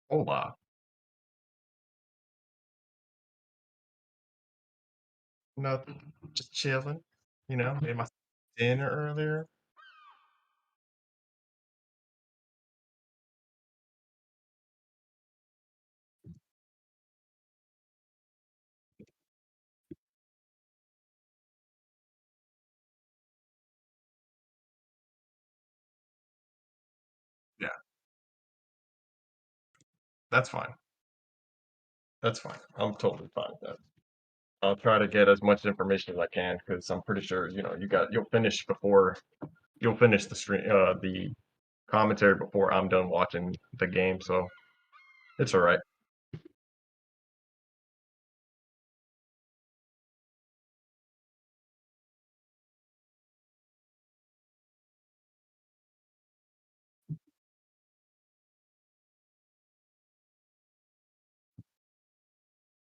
Hola. Nothing. Just chilling. Made my dinner earlier. Yeah, that's fine. That's fine. I'm totally fine with that. I'll try to get as much information as I can because I'm pretty sure, you'll finish the stream the commentary before I'm done watching the game, so it's all right.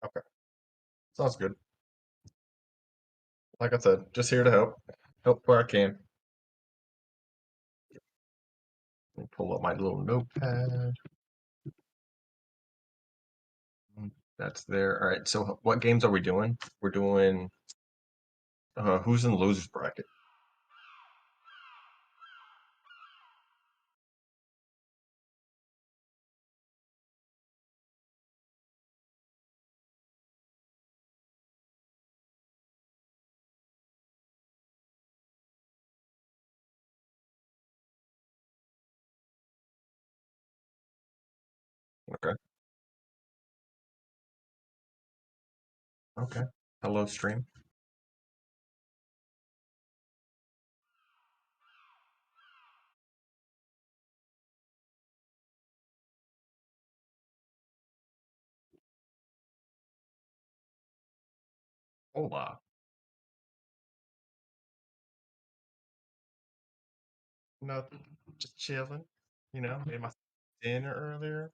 Okay. Sounds good. Like I said, just here to help. Help where I can. Let me pull up my little notepad. That's there. All right. So what games are we doing? We're doing who's in the losers bracket? Okay. Okay. Hello, stream. Hola. Nothing. Just chilling. Made my dinner earlier.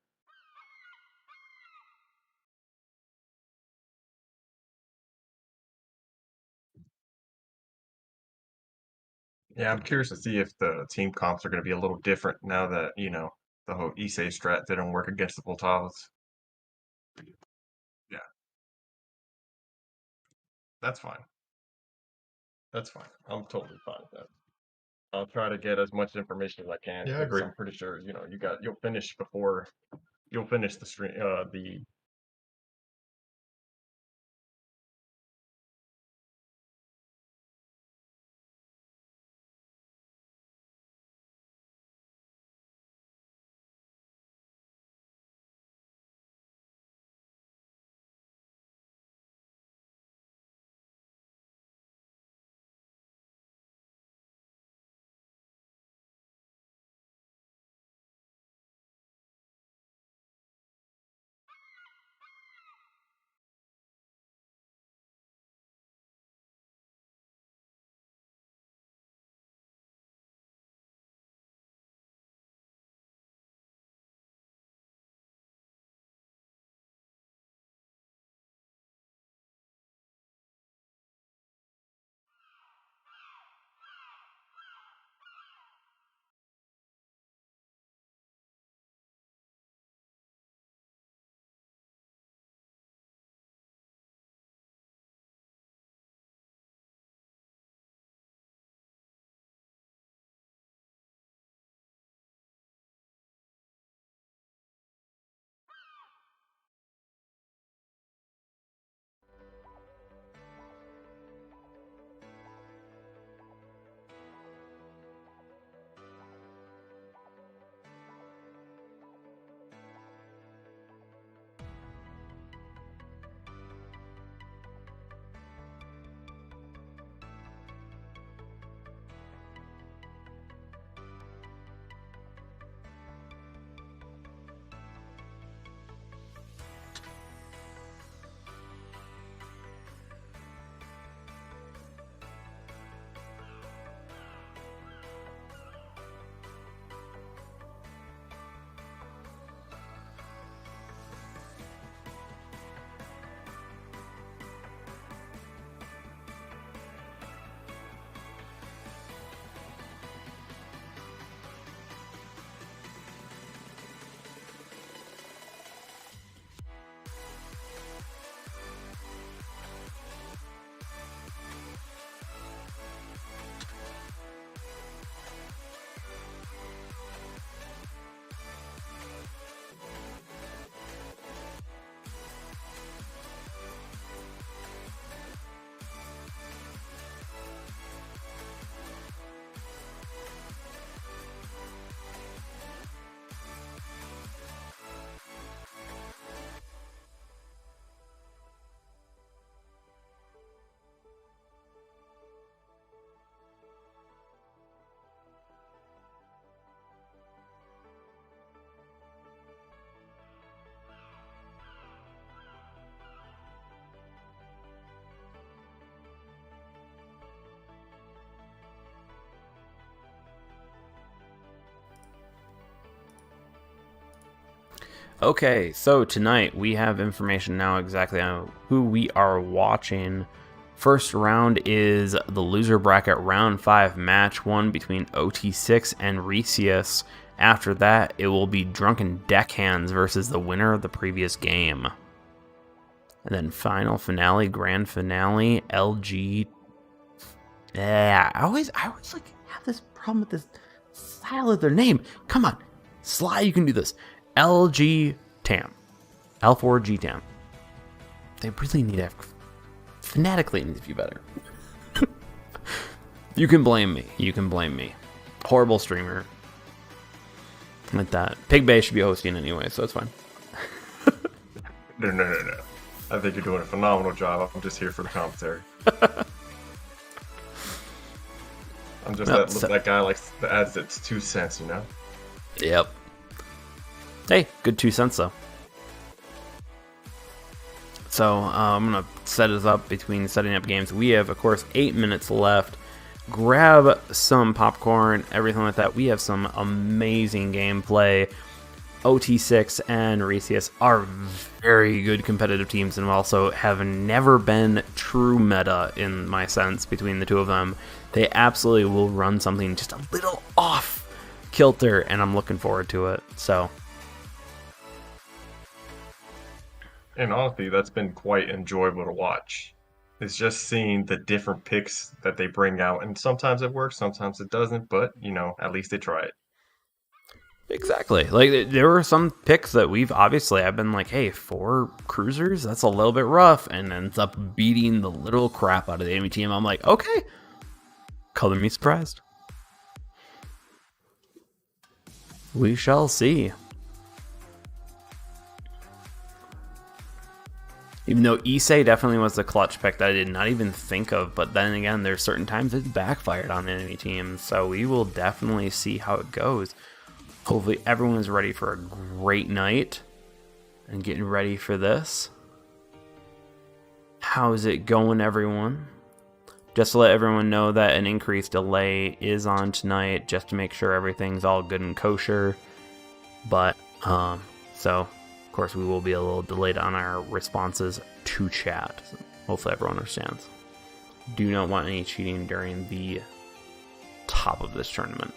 Yeah, I'm curious to see if the team comps are going to be a little different now that, the whole Issei strat didn't work against the Poltavas. Yeah, that's fine. That's fine. I'm totally fine with that. I'll try to get as much information as I can Yeah, I because agree. I'm pretty sure, you'll finish the stream the Okay, so tonight we have information now exactly on who we are watching. First round is the loser bracket round 5 match 1 between OT6 and Recius. After that, it will be Drunken Deckhands versus the winner of the previous game. And then final finale, grand finale, LG. Yeah, I always like have this problem with this style of their name. Come on, Sly, you can do this. LG Tam, L4G Tam. They really need to phonetically needs to be better. You can blame me. You can blame me. Horrible streamer. Like that. Pig Bay should be hosting anyway, so it's fine. No. I think you're doing a phenomenal job. I'm just here for the commentary. I'm just that guy that adds its 2 cents, you know? Yep. Hey, good 2 cents though. So I'm going to set us up between setting up games. We have, of course, 8 minutes left. Grab some popcorn, everything like that. We have some amazing gameplay. OT6 and Recius are very good competitive teams and also have never been true meta in my sense between the two of them. They absolutely will run something just a little off kilter, and I'm looking forward to it. So, and honestly, that's been quite enjoyable to watch. It's just seeing the different picks that they bring out, and sometimes it works, sometimes it doesn't, but, at least they try it. exactly. Like, there were some picks that I've been like, hey, 4 cruisers? That's a little bit rough, and ends up beating the literal crap out of the enemy team. I'm like, okay, color me surprised. We shall see. Even though Issei definitely was the clutch pick that I did not even think of, but then again, there's certain times it's backfired on the enemy team, so we will definitely see how it goes. Hopefully everyone's ready for a great night and getting ready for this. How's it going, everyone? Just to let everyone know that an increased delay is on tonight, just to make sure everything's all good and kosher. But, so, of course, we will be a little delayed on our responses to chat. So hopefully everyone understands. Do not want any cheating during the top of this tournament.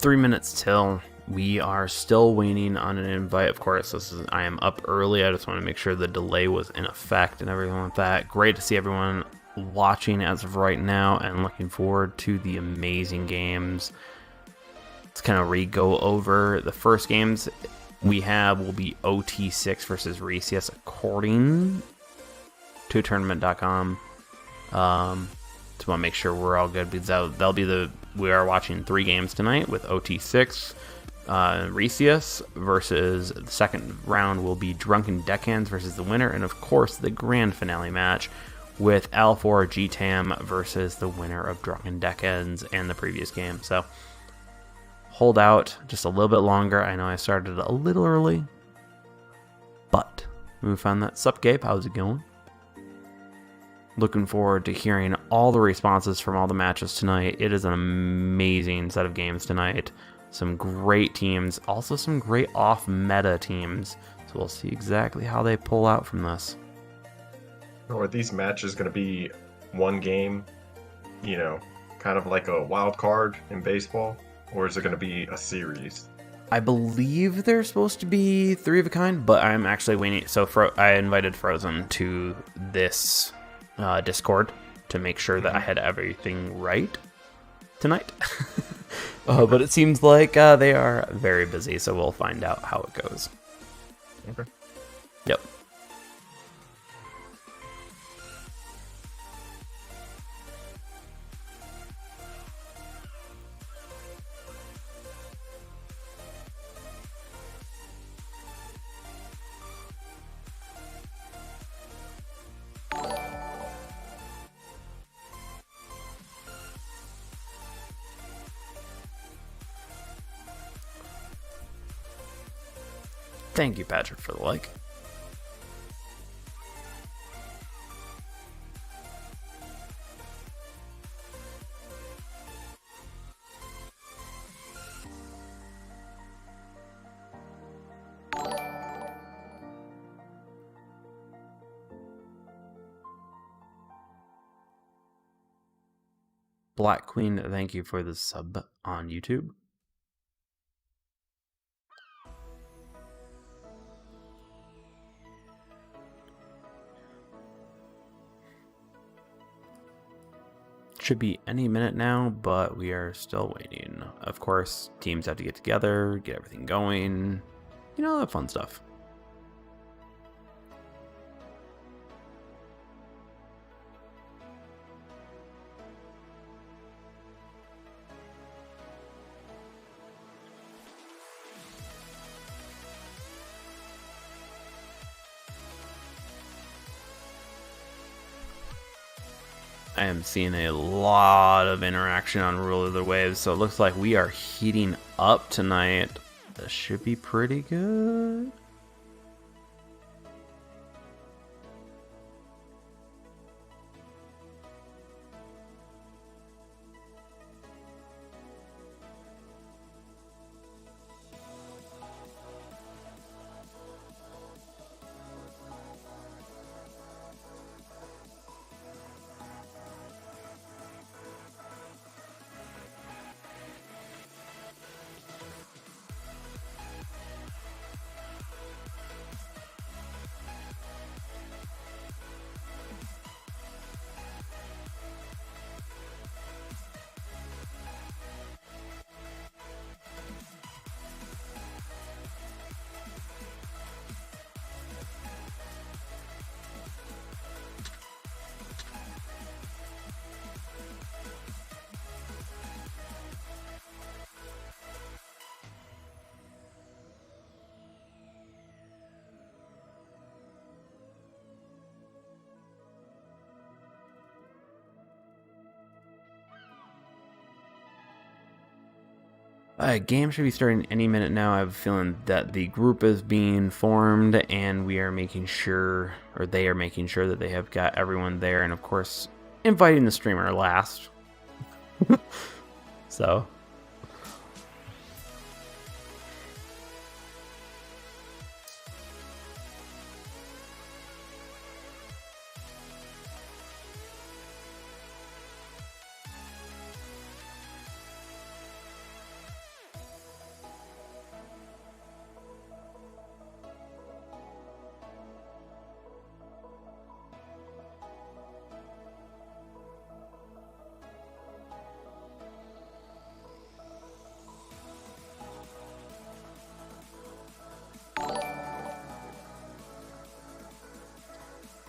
3 minutes till. We are still waiting on an invite. Of course, I am up early. I just want to make sure the delay was in effect and everything like that. Great to see everyone watching as of right now, and looking forward to the amazing games. Let's kind of go over the first games we have. Will be OT6 versus Recius according to tournament.com. Just want to make sure we're all good, because that'll be we are watching 3 games tonight with OT6. Recius versus the second round will be Drunken Deckhands versus the winner, and of course the grand finale match with L4 GTAM versus the winner of Drunken Deckhands and the previous game. So hold out just a little bit longer. I know I started a little early, but we found that. Sup, Gabe? How's it going? Looking forward to hearing all the responses from all the matches tonight. It is an amazing set of games tonight. Some great teams, also some great off-meta teams. So we'll see exactly how they pull out from this. Are these matches going to be one game, kind of like a wild card in baseball? Or is it going to be a series? I believe they're supposed to be 3 of a kind, but I'm actually waiting. So I invited Frozen to this Discord to make sure that I had everything right tonight. But it seems like they are very busy, so we'll find out how it goes. Okay. Yep. Thank you, Patrick, for the like. Black Queen, thank you for the sub on YouTube. Should be any minute now, but we are still waiting. Of course, teams have to get together, get everything going. The fun stuff. I am seeing a lot of interaction on Rule of the Waves, so it looks like we are heating up tonight. This should be pretty good. Game should be starting any minute now. I have a feeling that the group is being formed, and we are making sure, or they are making sure, that they have got everyone there, and of course, inviting the streamer last. So.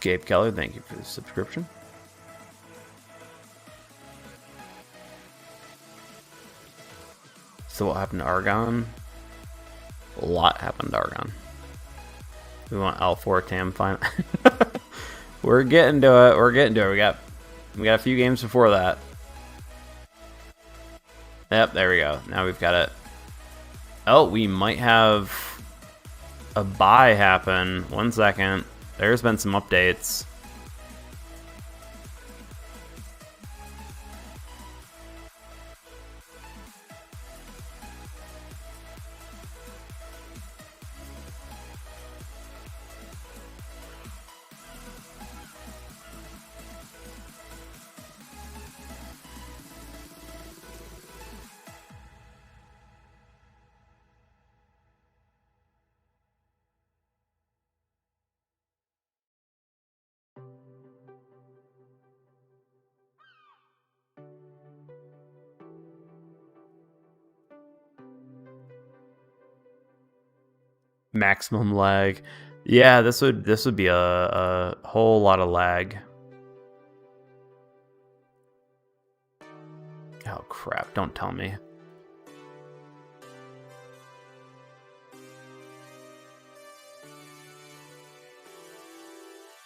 Gabe Keller, thank you for the subscription. So what happened to Argon? A lot happened to Argon. We want L4 Tam final. We're getting to it. We're getting to it. We got a few games before that. Yep, there we go. Now we've got it. Oh, we might have a buy happen. 1 second. There's been some updates. Maximum lag. Yeah, this would be a whole lot of lag. Oh crap, don't tell me.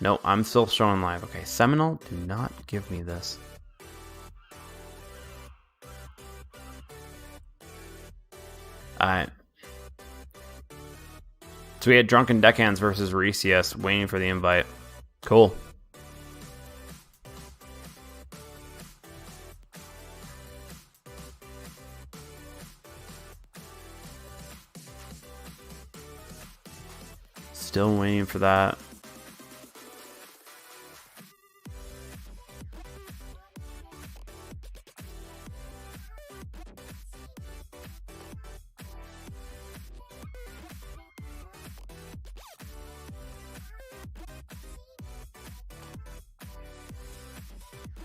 No, I'm still showing live. Okay, Seminole, do not give me this. Alright. So we had Drunken Deckhands versus Recius, waiting for the invite. Cool. Still waiting for that.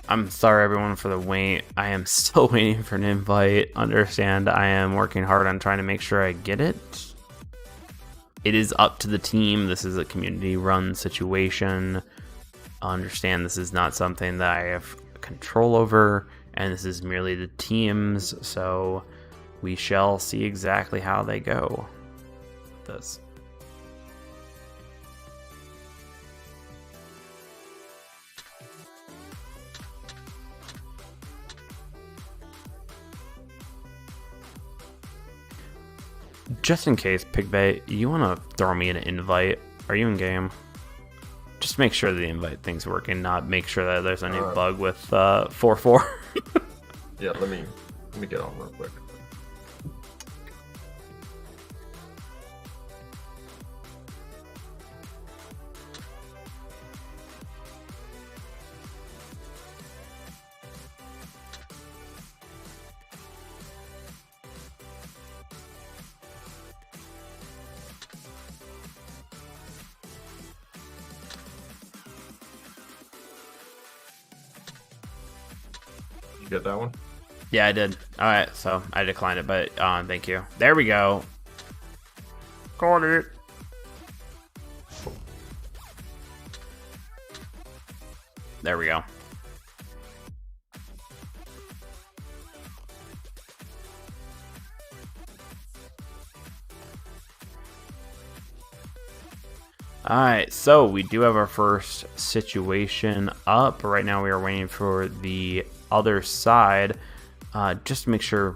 I'm sorry everyone for the wait. I am still waiting for an invite. Understand I am working hard on trying to make sure I get it. It is up to the team. This is a community run situation. Understand this is not something that I have control over, and this is merely the teams, so we shall see exactly how they go. This. Just in case, Pigbay, you want to throw me an invite? Are you in game? Just make sure the invite thing's working, not make sure that there's any bug with 4-4. Yeah, let me get on real quick. You get that one? Yeah, I did. All right, so I declined it, but thank you. There we go. Got it. There we go. All right, so we do have our first situation up. Right now we are waiting for the other side. Just to make sure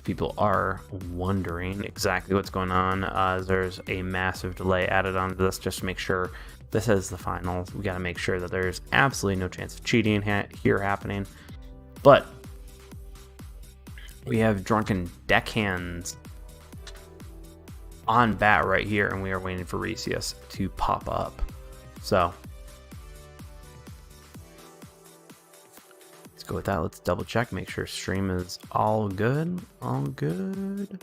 people are wondering exactly what's going on, there's a massive delay added onto this just to make sure this is the finals. We got to make sure that there's absolutely no chance of cheating here happening. But we have Drunken Deckhands on bat right here, and we are waiting for Recius to pop up. So let's go with that. Let's double check, make sure stream is all good. All good.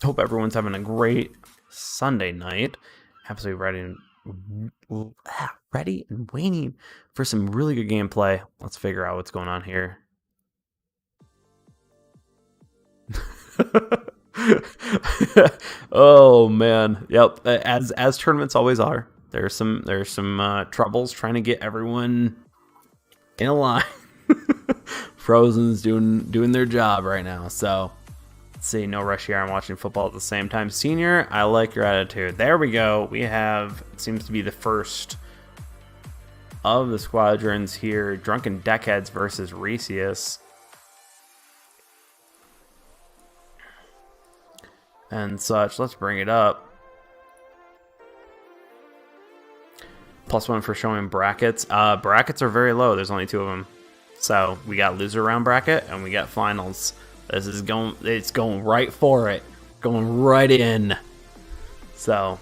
Hope everyone's having a great Sunday night. Absolutely ready and waiting for some really good gameplay. Let's figure out what's going on here. Oh man, yep. As tournaments always are, there's some troubles trying to get everyone in a line. Frozen's doing their job right now. So let's see. No rush here. I'm watching football at the same time. Senior, I like your attitude. There we go. We have, it seems to be the first of the squadrons here. Drunken Deckheads versus Resius. And such. Let's bring it up. +1 for showing brackets. Brackets are very low. There's only 2 of them. So we got loser round bracket and we got finals. This is it's going right for it. Going right in. So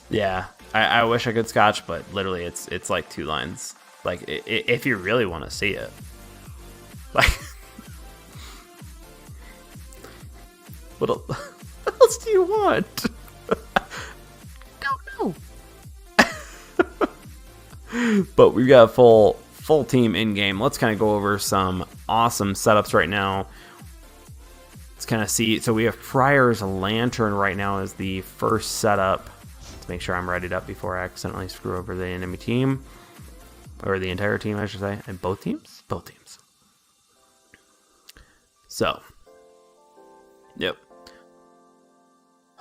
yeah, I wish I could scotch, but literally it's like 2 lines. Like if you really want to see it. Like what else do you want? Don't know. But we've got a full team in game. Let's kind of go over some awesome setups right now. Let's kind of see. So we have Friar's Lantern right now as the first setup. Let's make sure I'm readied up before I accidentally screw over the enemy team. Or the entire team, I should say. And both teams? Both teams. So. Yep.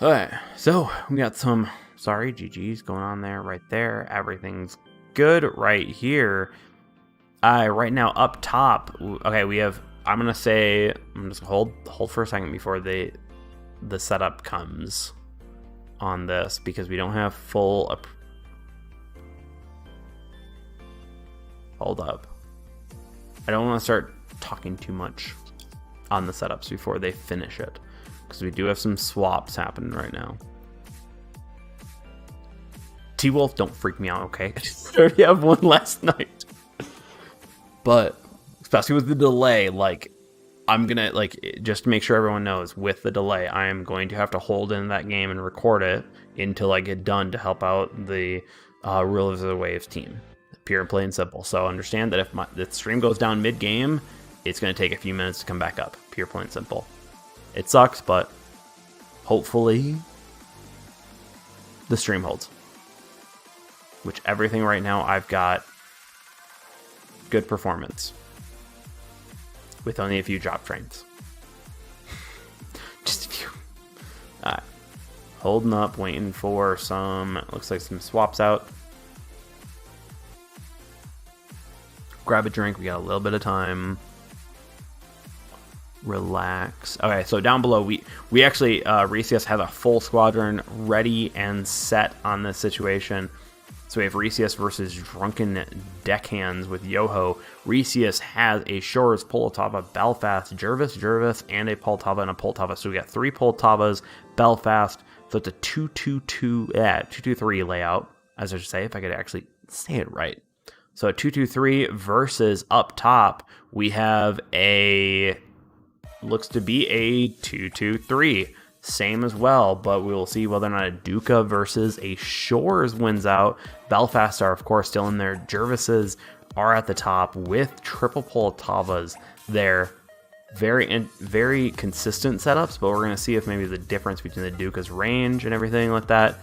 Alright, so we got some, GG's going on there, right there. Everything's good right here. Right now up top, okay, we have, I'm just gonna hold for a second before the setup comes on this, because we don't have full, hold up. I don't want to start talking too much on the setups before they finish it, because we do have some swaps happening right now. T-Wolf, don't freak me out, okay? I already have one last night. But, especially with the delay, like, I'm gonna, like, just to make sure everyone knows, with the delay, I am going to have to hold in that game and record it until I get done to help out the Rulers of the Waves team. Pure and plain simple. So understand that if the stream goes down mid-game, it's going to take a few minutes to come back up. Pure, plain simple. It sucks, but hopefully the stream holds. Which everything right now, I've got good performance. With only a few drop trains. Just a few. Alright. Holding up, waiting for some, looks like some swaps out. Grab a drink, we got a little bit of time. Relax. Okay, so down below, we actually, Resius has a full squadron ready and set on this situation. So we have Resius versus Drunken Deckhands with Yoho. Resius has a Shores, Poltava, Belfast, Jervis, and a Poltava and a Poltava. So we got 3 Poltavas, Belfast. So it's a 2-2-2, 2-2-3 layout, as I should say, if I could actually say it right. So a 2-2-3 versus up top, we have looks to be a 2-2-3. Same as well, but we will see whether or not a Duca versus a Shores wins out. Belfast are, of course, still in there. Jervises are at the top with triple Poltavas there. Very consistent setups, but we're going to see if maybe the difference between the Duca's range and everything like that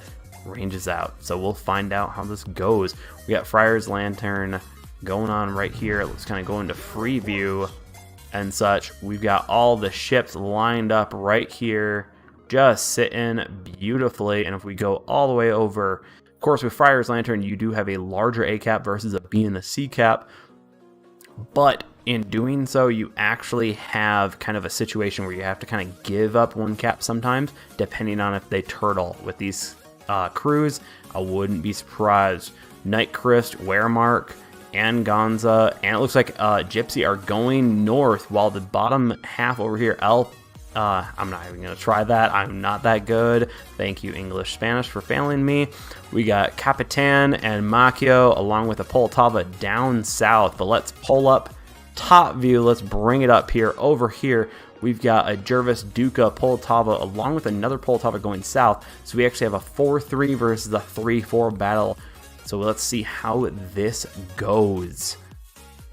ranges out. So we'll find out how this goes. We got Friar's Lantern going on right here. Let's kind of go into free view and such. We've got all the ships lined up right here, just sitting beautifully. And if we go all the way over, of course, with Friar's Lantern, you do have a larger A cap versus a B and a C cap. But in doing so, you actually have kind of a situation where you have to kind of give up 1 cap sometimes, depending on if they turtle. With these crews, I wouldn't be surprised. Nightcrest, Weremark, and Gonza, and it looks like Gypsy are going north, while the bottom half over here, I'm not even going to try that. I'm not that good. Thank you, English Spanish, for failing me. We got Capitan and Macchio along with a Poltava down south, but let's pull up top view. Let's bring it up here. Over here, we've got a Jervis Duca Poltava along with another Poltava going south. So we actually have a 4-3 versus a 3-4 battle. So let's see how this goes.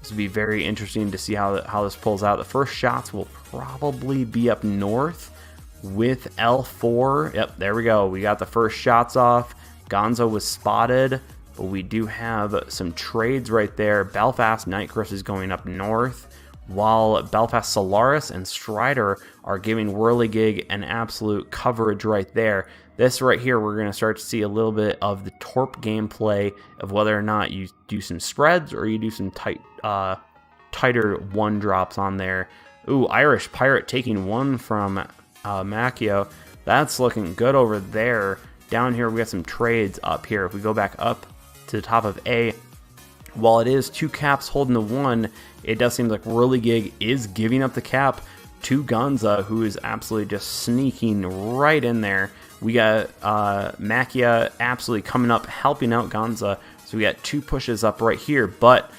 This will be very interesting to see how this pulls out. The first shots will probably be up north with L4. Yep, there we go. We got the first shots off. Gonzo was spotted, but we do have some trades right there. Belfast Nightcross is going up north, while Belfast Solaris and Strider are giving Whirligig an absolute coverage right there. This right here, we're going to start to see a little bit of the Torp gameplay of whether or not you do some spreads or you do some tighter one drops on there. Ooh, Irish Pirate taking one from Macchio. That's looking good over there. Down here, we got some trades up here. If we go back up to the top of A, while it is 2 caps holding the 1, it does seem like Whirligig is giving up the cap to Gonza, who is absolutely just sneaking right in there. We got Macchia absolutely coming up, helping out Gonza. So we got 2 pushes up right here. But,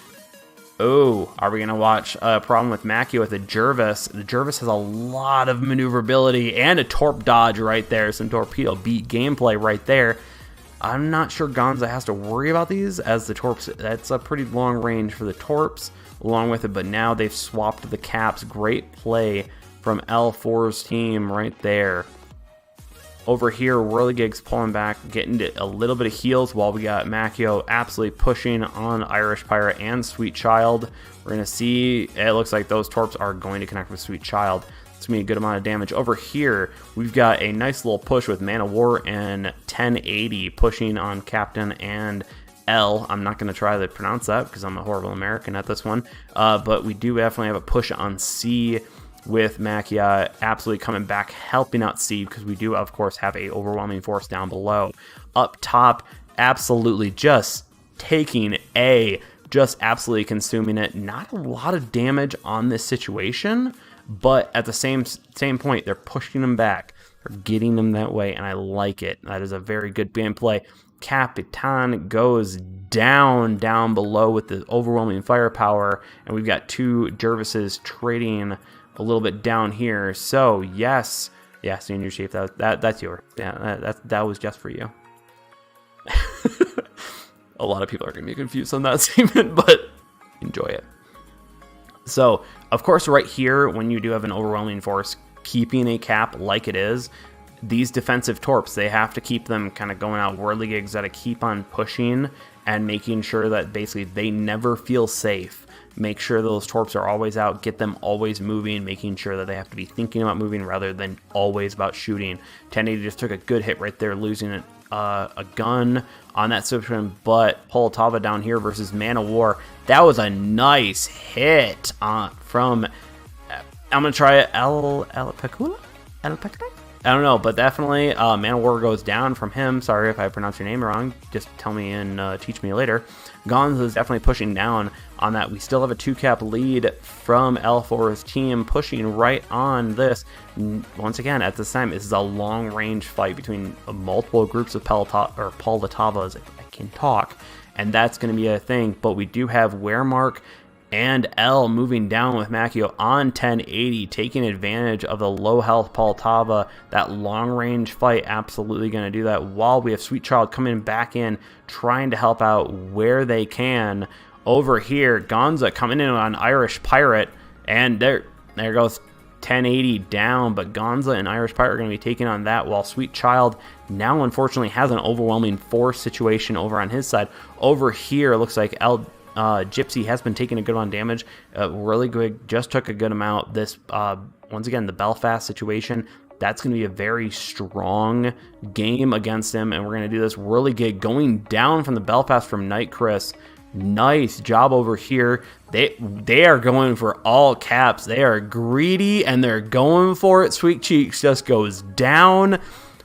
oh, are we going to watch a problem with Macchia with the Jervis? The Jervis has a lot of maneuverability and a Torp dodge right there. Some torpedo beat gameplay right there. I'm not sure Gonza has to worry about these, as the Torps, that's a pretty long range for the Torps along with it. But now they've swapped the caps. Great play from L4's team right there. Over here, Whirligig's pulling back, getting a little bit of heals, while we got Macchio absolutely pushing on Irish Pirate and Sweet Child. We're going to see, it looks like those Torps are going to connect with Sweet Child. It's going to be a good amount of damage. Over here, we've got a nice little push with Man of War and 1080 pushing on Captain and L. I'm not going to try to pronounce that because I'm a horrible American at this one. But we do definitely have a push on C with Macchia absolutely coming back, helping out C, because we do, of course, have a overwhelming force down below. Up top, absolutely just taking A, just absolutely consuming it. Not a lot of damage on this situation, but at the same point, they're pushing them back. They're getting them that way, and I like it. That is a very good gameplay. Capitan goes down below with the overwhelming firepower, and we've got 2 Jervises trading a little bit down here. So yes, Senior Chief, that's yours. Yeah, that was just for you. A lot of people are gonna be confused on that statement, but enjoy it. So of course, right here, when you do have an overwhelming force, keeping a cap like it is, these defensive Torps, they have to keep them kind of going out. Whirligig's got to keep on pushing and making sure that basically they never feel safe. Make sure those Torps are always out, get them always moving, making sure that they have to be thinking about moving rather than always about shooting. 1080 just took a good hit right there, losing a gun on that situation, but Poltava down here versus Man of War, that was a nice hit from, I'm going to try it, El Pecula? I don't know, but definitely Man of War goes down from him. Sorry if I pronounce your name wrong. Just tell me and teach me later. Gonza is definitely pushing down on that. We still have a 2-cap lead from L4's team, pushing right on this. Once again, at this time, this is a long-range fight between multiple groups of Poltavas, if I can talk, and that's going to be a thing. But we do have Wehrmark and L moving down with Macchio on 1080, taking advantage of the low health Poltava. That long range fight, absolutely going to do that, while we have Sweet Child coming back in, trying to help out where they can. Over here, Gonza coming in on Irish Pirate, and there goes 1080 down, but Gonza and Irish Pirate are going to be taking on that, while Sweet Child now unfortunately has an overwhelming force situation over on his side. Over here, it looks like Gypsy has been taking a good amount of damage. Really good, just took a good amount. This, once again, the Belfast situation, that's going to be a very strong game against him, and we're going to do this. Whirligig going down from the Belfast from Night Chris. Nice job over here. They are going for all caps. They are greedy, and they're going for it. Sweet Cheeks just goes down.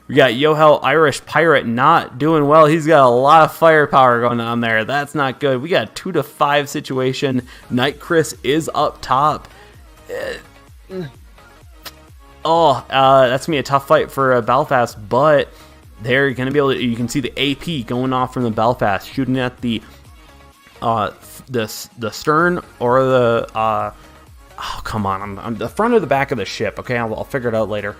We got Yohel Irish Pirate not doing well. He's got a lot of firepower going on there. That's not good. We got a 2-5 situation. Night Chris is up top. That's going to be a tough fight for Belfast, but they're going to be able to, you can see the AP going off from the Belfast, shooting at the stern or the, oh, come on, I'm the front or the back of the ship. Okay, I'll figure it out later.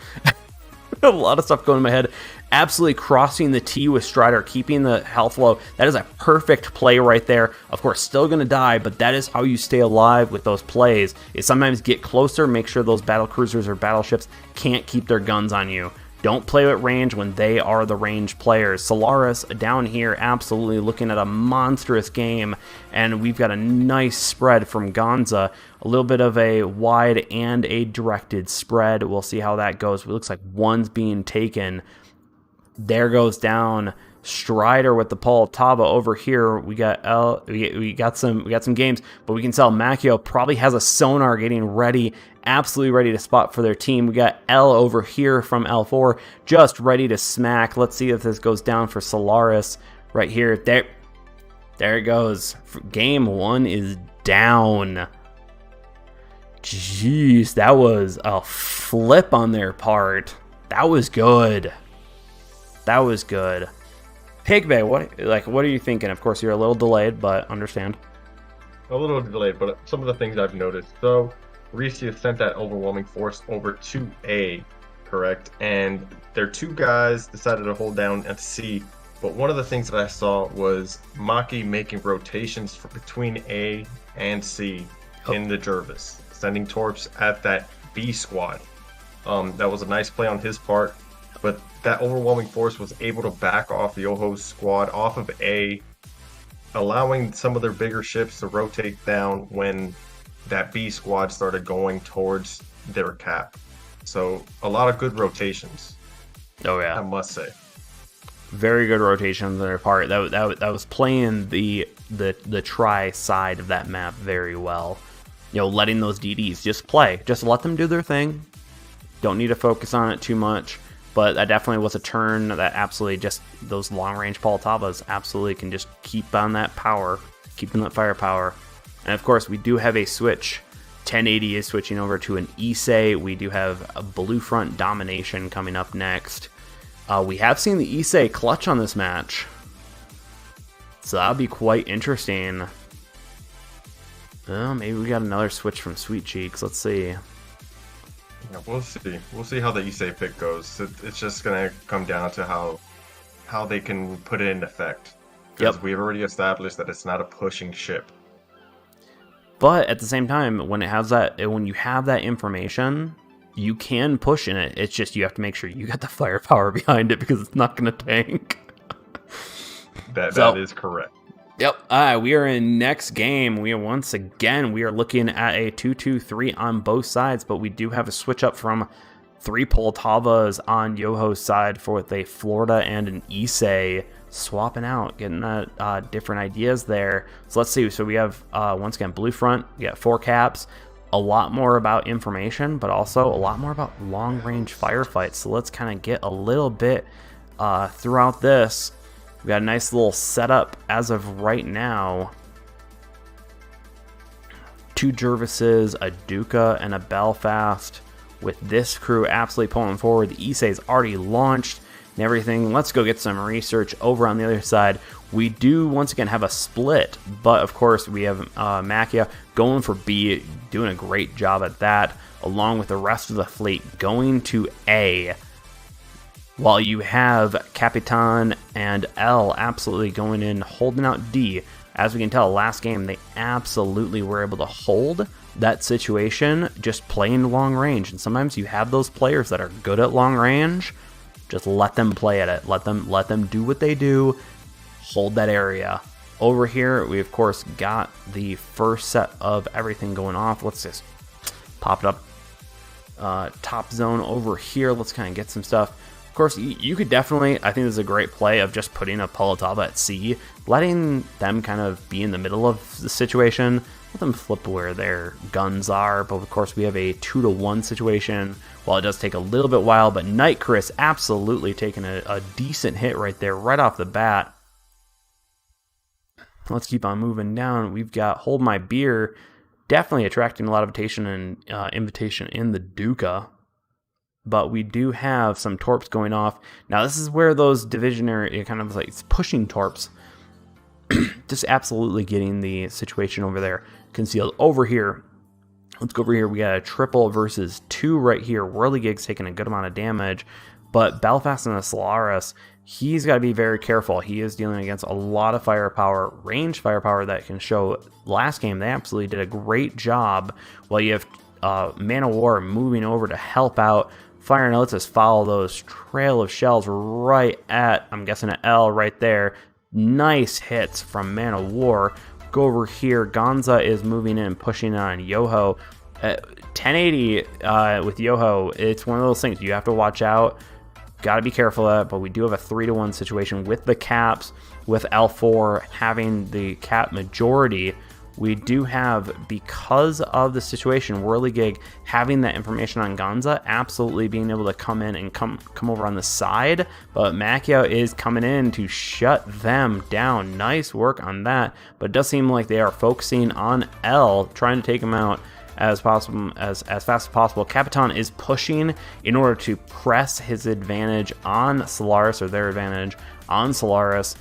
A lot of stuff going in my head. Absolutely crossing the T with Strider, keeping the health low. That is a perfect play right there. Of course, still going to die, but that is how you stay alive with those plays, is sometimes get closer, make sure those battle cruisers or battleships can't keep their guns on you. Don't play at range when they are the range players. Solaris down here absolutely looking at a monstrous game, and we've got a nice spread from Gonza. A little bit of a wide and a directed spread. We'll see how that goes. It looks like one's being taken. There goes down Strider with the Poltava. Over here we got we got some games, but we can tell Macchio probably has a sonar getting ready, absolutely ready to spot for their team. We got L over here from L4 just ready to smack. Let's see if this goes down for Solaris right here. There it goes. Game 1 is down. Jeez, that was a flip on their part. That was good. That was good. Pigby, what are you thinking? Of course, you're a little delayed, but understand. A little delayed, but some of the things I've noticed. So, Recia sent that overwhelming force over to A, correct? And their two guys decided to hold down at C. But one of the things that I saw was Maki making rotations between A and C in the Jervis, sending torps at that B squad. That was a nice play on his part. But that overwhelming force was able to back off Yoho's squad off of A, allowing some of their bigger ships to rotate down when that B squad started going towards their cap. So a lot of good rotations. Oh yeah, I must say. Very good rotations on their part. That was playing the try side of that map very well. You know, letting those DDs just play, just let them do their thing. Don't need to focus on it too much. But that definitely was a turn that absolutely just, those long-range Poltavas absolutely can just keep on that power, keeping that firepower. And of course, we do have a switch. 1080 is switching over to an Issei. We do have a Blue Front Domination coming up next. We have seen the Issei clutch on this match, so that'll be quite interesting. Well, maybe we got another switch from Sweet Cheeks. Let's see. Yeah, we'll see. We'll see how the Issei pick goes. It's just gonna come down to how they can put it in effect. Because we've already established that it's not a pushing ship. But at the same time, when you have that information, you can push in it. It's just you have to make sure you got the firepower behind it because it's not gonna tank. That is correct. Yep. We are in next game. We are looking at a 2-2-3 on both sides, but we do have a switch up from 3 Poltavas on Yoho's side with a Florida and an Issei, swapping out, getting different ideas there. So let's see. So we have once again Blue Front. We got 4 caps. A lot more about information, but also a lot more about long range firefights. So let's kind of get a little bit throughout this. We got a nice little setup as of right now. 2 Jervises, a Duca, and a Belfast. With this crew absolutely pulling forward. The Issei's already launched and everything. Let's go get some research over on the other side. We do once again have a split, but of course we have Macchio going for B, doing a great job at that, along with the rest of the fleet going to A. While you have Capitan and L absolutely going in, holding out D. As we can tell, last game, they absolutely were able to hold that situation, just playing long range. And sometimes you have those players that are good at long range. Just let them play at it. Let them do what they do. Hold that area. Over here, we, of course, got the first set of everything going off. Let's just pop it up. Top zone over here. Let's kind of get some stuff. Of course, you could definitely, I think this is a great play of just putting a Poltava at C, letting them kind of be in the middle of the situation, let them flip where their guns are. But of course, we have a 2-to-1 situation. While it does take a little bit while, but Night Chris absolutely taking a decent hit right there, right off the bat. Let's keep on moving down. We've got Hold My Beer, definitely attracting a lot of attention and invitation in the Duca. But we do have some torps going off. Now, this is where those divisionary, kind of like pushing torps, just absolutely getting the situation over there concealed. Over here, let's go over here. We got a triple versus 2 right here. Whirligig's taking a good amount of damage. But Belfast and the Solaris, he's got to be very careful. He is dealing against a lot of firepower, range firepower that can show. Last game, they absolutely did a great job. While you have Man of War moving over to help out. Fire notes us follow those trail of shells right at, I'm guessing, an L right there. Nice hits from Man of War. Go over here. Gonza is moving in and pushing on Yoho. 1080 with Yoho, it's one of those things you have to watch out. Got to be careful of that, but we do have a 3-to-1 situation with the caps, with L4 having the cap majority. We do have, because of the situation, Whirligig having that information on Gonza, absolutely being able to come in and come over on the side, but Macchio is coming in to shut them down. Nice work on that, but it does seem like they are focusing on L, trying to take him out as possible, as fast as possible. Capitan is pushing in order to press his advantage on Solaris, or their advantage on Solaris.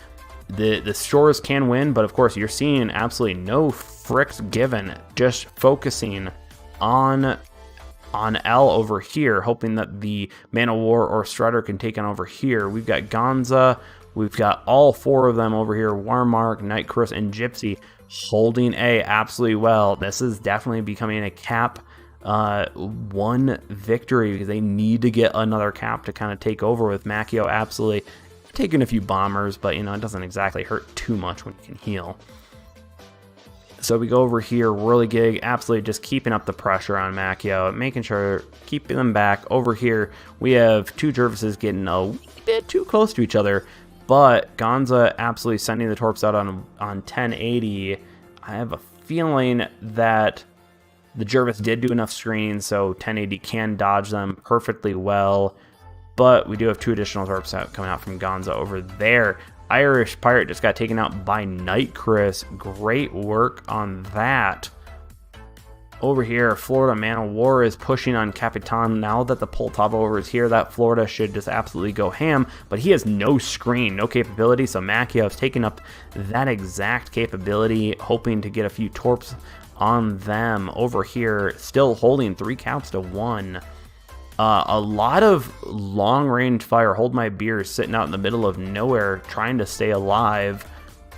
The Shores can win, but of course you're seeing absolutely no fricks given, just focusing on L over here, hoping that the Man of War or Strider can take on over here. We've got Gonza, we've got all 4 of them over here, Warmark, Nightcross, and Gypsy holding A absolutely well. This is definitely becoming a cap 1 victory, because they need to get another cap to kind of take over, with Macchio absolutely taking a few bombers, but it doesn't exactly hurt too much when you can heal. So we go over here, Whirligig absolutely just keeping up the pressure on Macchio, making sure, keeping them back. Over here, we have 2 Jervises getting a wee bit too close to each other, but Gonza absolutely sending the torps out on 1080. I have a feeling that the Jervis did do enough screening, so 1080 can dodge them perfectly well. But we do have 2 additional torps coming out from Gonza over there. Irish Pirate just got taken out by Nightcross. Great work on that. Over here, Florida Man of War is pushing on Capitan. Now that the Poltava over is here, that Florida should just absolutely go ham. But he has no screen, no capability, so Macchio has taken up that exact capability, hoping to get a few torps on them. Over here, still holding 3 caps to 1. A lot of long-range fire. Hold My Beer sitting out in the middle of nowhere, trying to stay alive,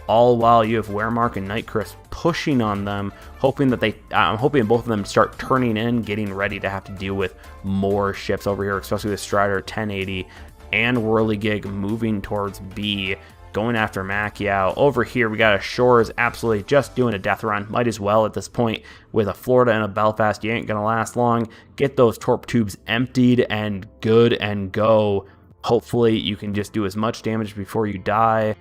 all while you have Weremark and Nightcross pushing on them, hoping that I'm hoping both of them start turning in, getting ready to have to deal with more ships over here, especially with Strider 1080 and Whirligig moving towards B, going after Macchio. Over here, we got a Shores absolutely just doing a death run. Might as well at this point. With a Florida and a Belfast, you ain't going to last long. Get those torp tubes emptied and good and go. Hopefully, you can just do as much damage before you die.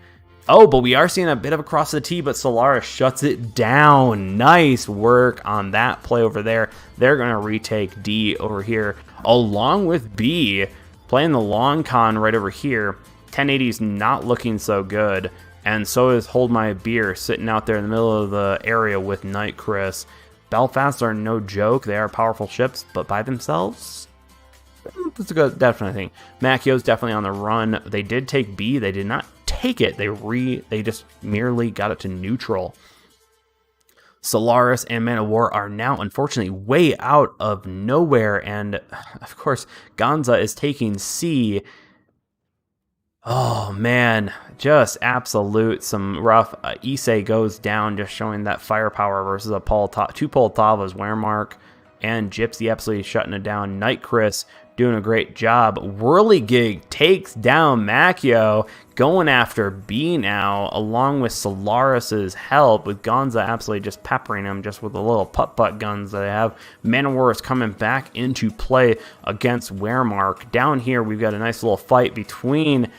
Oh, but we are seeing a bit of a cross the T, but Solaris shuts it down. Nice work on that play over there. They're going to retake D over here, along with B, playing the long con right over here. 1080's not looking so good, and so is Hold My Beer sitting out there in the middle of the area with Nightcross. Belfast are no joke. They are powerful ships, but by themselves, that's a good, definitely thing. Macchio's definitely on the run. They did take B. They did not take it. They just merely got it to neutral. Solaris and Man of War are now, unfortunately, way out of nowhere, and of course, Gonza is taking C. Oh man, just absolute some rough. Issei goes down, just showing that firepower versus a two Poltavas, Weremark and Gypsy absolutely shutting it down. Nightcross doing a great job. Whirligig takes down Macchio, going after B now, along with Solaris's help, with Gonza absolutely just peppering him just with the little putt-putt guns that they have. Man of War is coming back into play against Weremark. Down here, we've got a nice little fight between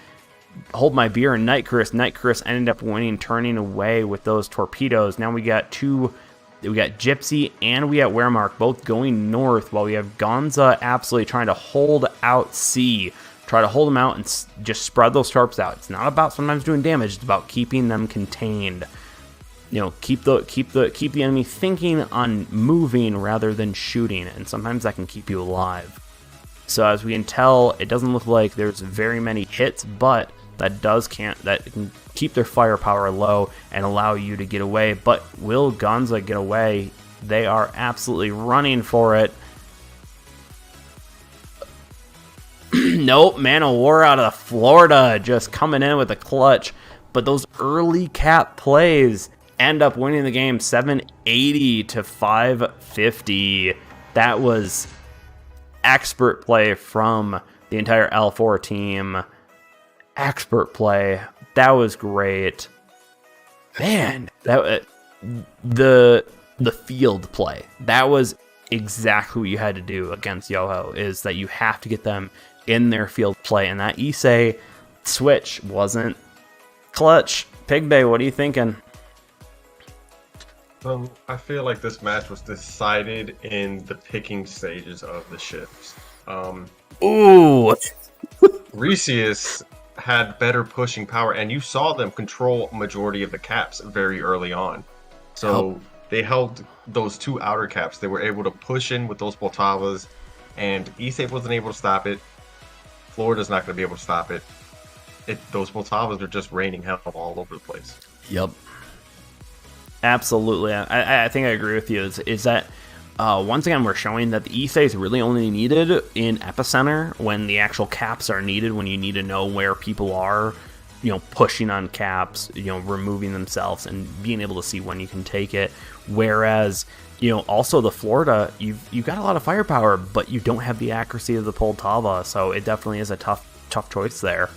Hold My Beer and Nightcross. Nightcross ended up winning, turning away with those torpedoes. Now we got Gypsy and we got Weremark both going north, while we have Gonza absolutely trying to hold out C. Try to hold them out and just spread those torps out. It's not about sometimes doing damage, it's about keeping them contained. Keep the enemy thinking on moving rather than shooting, and sometimes that can keep you alive. So as we can tell, it doesn't look like there's very many hits, but that can keep their firepower low and allow you to get away. But will Gonza get away? They are absolutely running for it. Nope, Man of War out of Florida just coming in with a clutch. But those early cap plays end up winning the game 780 to 550. That was expert play from the entire L4 team. Expert play. That was great. Man, that the field play. That was exactly what you had to do against Yoho, is that you have to get them in their field play, and that Issei switch wasn't clutch. Pigbay, what are you thinking? I feel like this match was decided in the picking stages of the ships. Ooh. Resius had better pushing power, and you saw them control a majority of the caps very early on. So they held those two outer caps. They were able to push in with those Poltavas, and Issei wasn't able to stop it. Florida's not going to be able to stop it. Those Poltavas are just raining hell all over the place. Yep. Absolutely. I think I agree with you. Is that once again, we're showing that the Issei is really only needed in Epicenter when the actual caps are needed, when you need to know where people are, pushing on caps, removing themselves and being able to see when you can take it. Whereas, also the Florida, you've got a lot of firepower, but you don't have the accuracy of the Poltava, so it definitely is a tough choice there.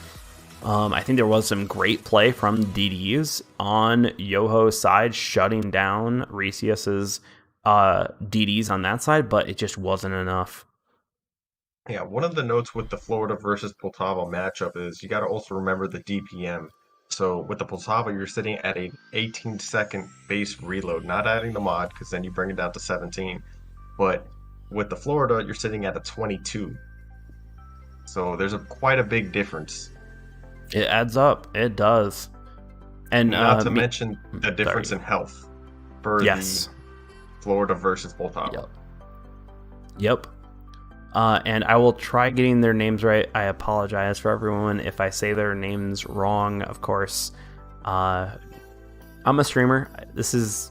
I think there was some great play from DDs on Yoho's side, shutting down Resius's DDs on that side, but it just wasn't enough. Yeah, one of the notes with the Florida versus Poltava matchup is you got to also remember the DPM. So with the Poltava, you're sitting at a 18-second base reload, not adding the mod, because then you bring it down to 17. But with the Florida, you're sitting at a 22. So there's quite a big difference. It adds up. It does. And not to mention the difference in health for the Florida versus Poltava. Yep. And I will try getting their names right. I apologize for everyone if I say their names wrong. Of course, I'm a streamer. This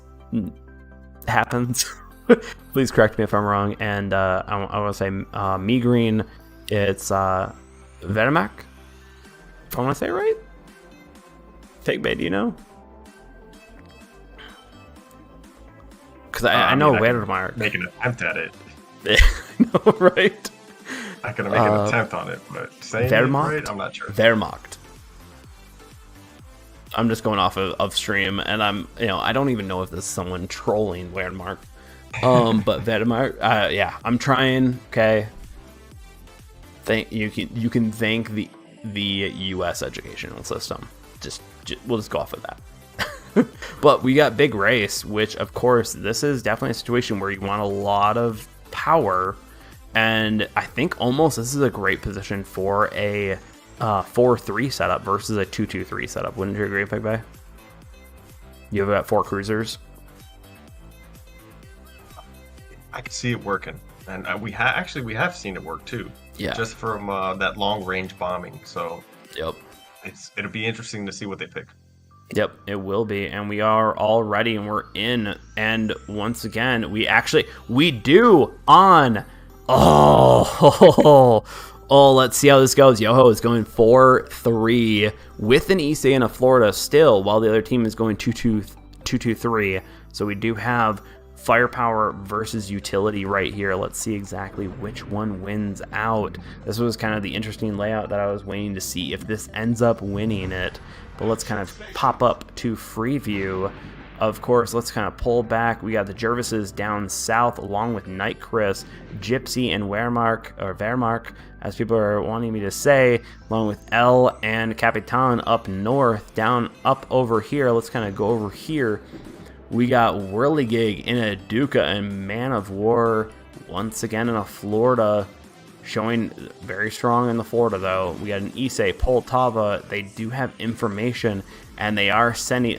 happens. Please correct me if I'm wrong. And I want to say Me Green. It's Vetemak. If I want to say it right. Pigbay, do you know? Because I know Vetemak. Make an attempt at it. No, right? I can make an attempt on it, but saying it right, I'm not sure. Wehrmacht. I'm just going off of stream, and I don't even know if this is someone trolling Wehrmacht. But Wehrmacht, I'm trying. Okay. You can thank the U.S. educational system. We'll just go off of that. But we got Big Race, which of course this is definitely a situation where you want a lot of power, and I think almost this is a great position for a 4-3 setup versus a 2-2-3 setup. Wouldn't you agree, Pigbay? You have about 4 cruisers. I can see it working, and we have seen it work too. Yeah, just from that long range bombing. So yep, it'll be interesting to see what they pick. Yep, it will be, and we are all ready, and we're in. And once again, we do on. Let's see how this goes. Yoho is going 4-3 with an Issei and a Florida still, while the other team is going 2-2-3. So we do have firepower versus utility right here. Let's see exactly which one wins out. This was kind of the interesting layout that I was waiting to see if this ends up winning it. But let's kind of pop up to free view. Of course, let's kind of pull back. We got the Jervises down south, along with Night Chris, Gypsy, and Wehrmacht, as people are wanting me to say, along with L and Capitan up north, down up over here. Let's kind of go over here. We got Whirligig in a Duca and Man of War once again in a Florida. Showing very strong in the Florida, though. We got an Issei, Poltava. They do have information, and they are sending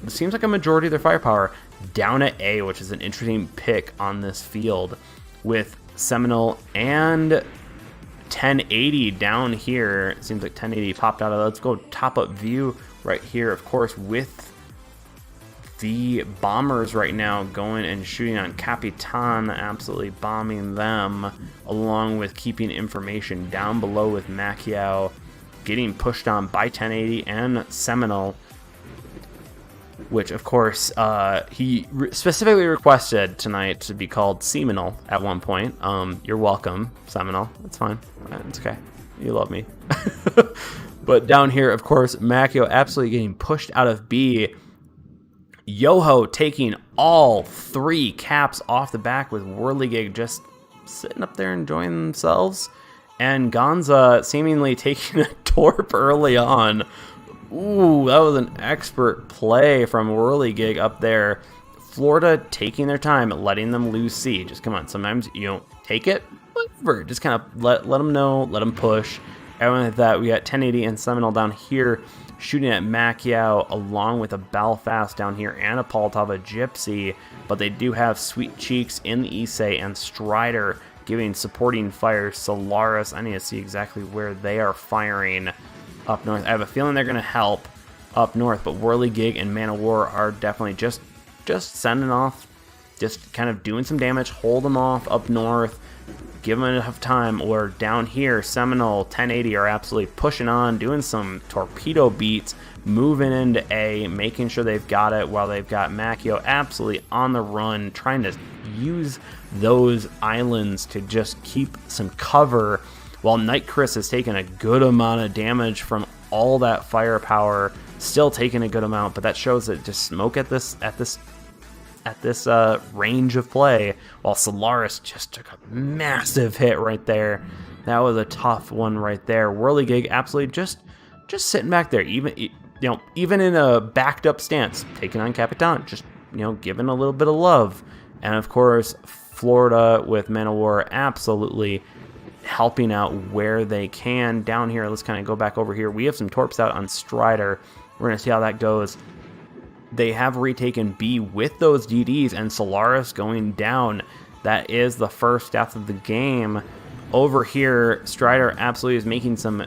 it seems like a majority of their firepower down at A, which is an interesting pick on this field, with Seminole and 1080 down here. It seems like 1080 popped out of. Let's go top up view right here, of course, with the bombers right now going and shooting on Capitan, absolutely bombing them, along with keeping information down below with Macchio getting pushed on by 1080 and Seminole, which of course he specifically requested tonight to be called Seminole at one point. You're welcome, Seminole. It's fine. It's okay. You love me. But down here, of course, Macchio absolutely getting pushed out of B. Yoho taking all 3 caps off the back with Whirligig just sitting up there enjoying themselves. And Gonza seemingly taking a torp early on. Ooh, that was an expert play from Whirligig up there. Florida taking their time, letting them lose C. Just come on, sometimes you don't take it, whatever. Just kind of let them know, let them push. And with that, we got 1080 and Seminole down here shooting at Macchio, along with a Belfast down here and a Poltava Gypsy. But they do have Sweet Cheeks in the Issei and Strider giving supporting fire. Solaris, I need to see exactly where they are firing up north. I have a feeling they're going to help up north, but Whirligig and Man of War are definitely just sending off, just kind of doing some damage, hold them off up north, give them enough time. Or down here, Seminole, 1080 are absolutely pushing on, doing some torpedo beats, moving into A, making sure they've got it, while they've got Macchio absolutely on the run, trying to use those islands to just keep some cover, while Night Chris has taken a good amount of damage from all that firepower, still taking a good amount, but that shows that just smoke at this range of play, while Solaris just took a massive hit right there. That was a tough one right there. Whirligig absolutely just sitting back there, even in a backed up stance, taking on Capitan, just giving a little bit of love. And of course, Florida with Man of War absolutely helping out where they can. Down here, let's kind of go back over here. We have some torps out on Strider. We're going to see how that goes. They have retaken B with those DDs, and Solaris going down. That is the first death of the game. Over here, Strider absolutely is making some,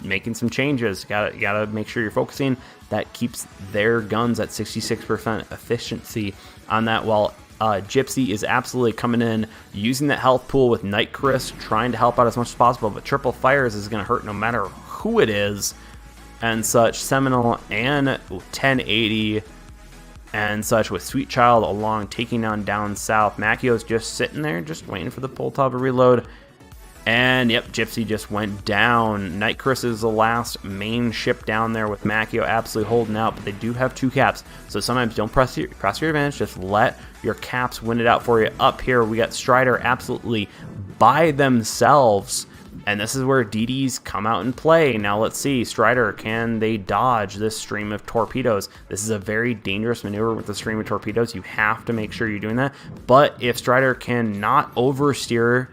making some changes. Gotta make sure you're focusing. That keeps their guns at 66% efficiency on that, while Gypsy is absolutely coming in, using that health pool with Night Chris, trying to help out as much as possible, but triple fires is going to hurt no matter who it is, and such. Seminole and 1080 and such with Sweet Child along, taking on down south. Macchio's just sitting there, just waiting for the Poltava reload. And yep, Gypsy just went down. Night Chris is the last main ship down there, with Macchio absolutely holding out, but they do have 2 caps, so sometimes don't press your advantage, just let your caps win it out for you. Up here, we got Strider absolutely by themselves, and this is where DDs come out and play. Now let's see, Strider, can they dodge this stream of torpedoes? This is a very dangerous maneuver with the stream of torpedoes. You have to make sure you're doing that, but if Strider cannot oversteer,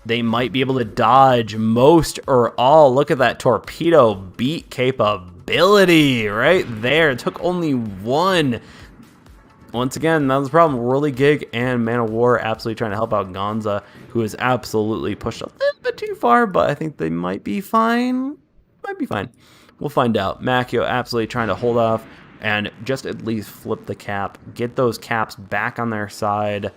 they might be able to dodge most or all. Look at that torpedo beat capability right there. It took only 1. Once again, that was the problem. Whirligig and Man of War absolutely trying to help out Gonza, who is absolutely pushed a little bit too far, but I think they might be fine. Might be fine. We'll find out. Macchio absolutely trying to hold off and just at least flip the cap, get those caps back on their side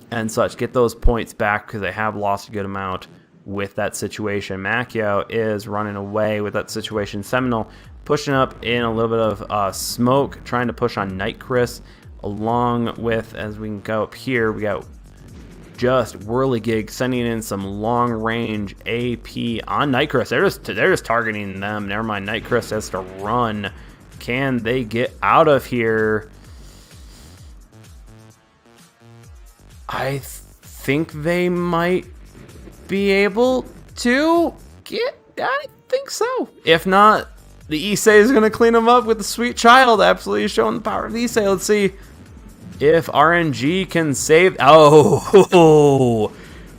and such, get those points back, because they have lost a good amount with that situation. Macchio is running away with that situation. Seminole pushing up in a little bit of smoke, trying to push on Night Chris, along with, as we can go up here, we got just Whirligig sending in some long range AP on Night Chris. They're just targeting them. Never mind, Night Chris has to run. Can they get out of here? I think they might be able to get, I think so. If not, the Issei is going to clean them up with the Sweet Child, absolutely showing the power of the Issei. Let's see if RNG can save. Oh,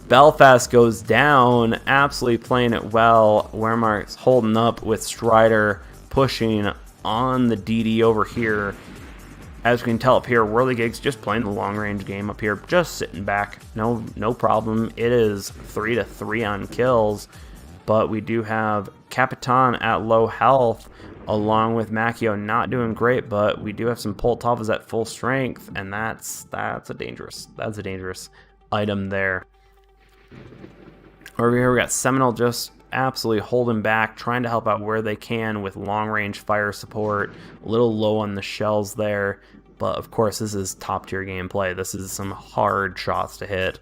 Belfast goes down, absolutely playing it well. Wehrmacht's holding up with Strider, pushing on the DD over here. As we can tell up here, Whirligig's just playing the long-range game up here, just sitting back. No problem. It is 3-3 on kills, but we do have Capitan at low health along with Macchio not doing great, but we do have some Poltavas at full strength, and that's a dangerous item there. Over here we got Seminole just absolutely holding back, trying to help out where they can with long-range fire support. A little low on the shells there, but of course this is top-tier gameplay. This is some hard shots to hit.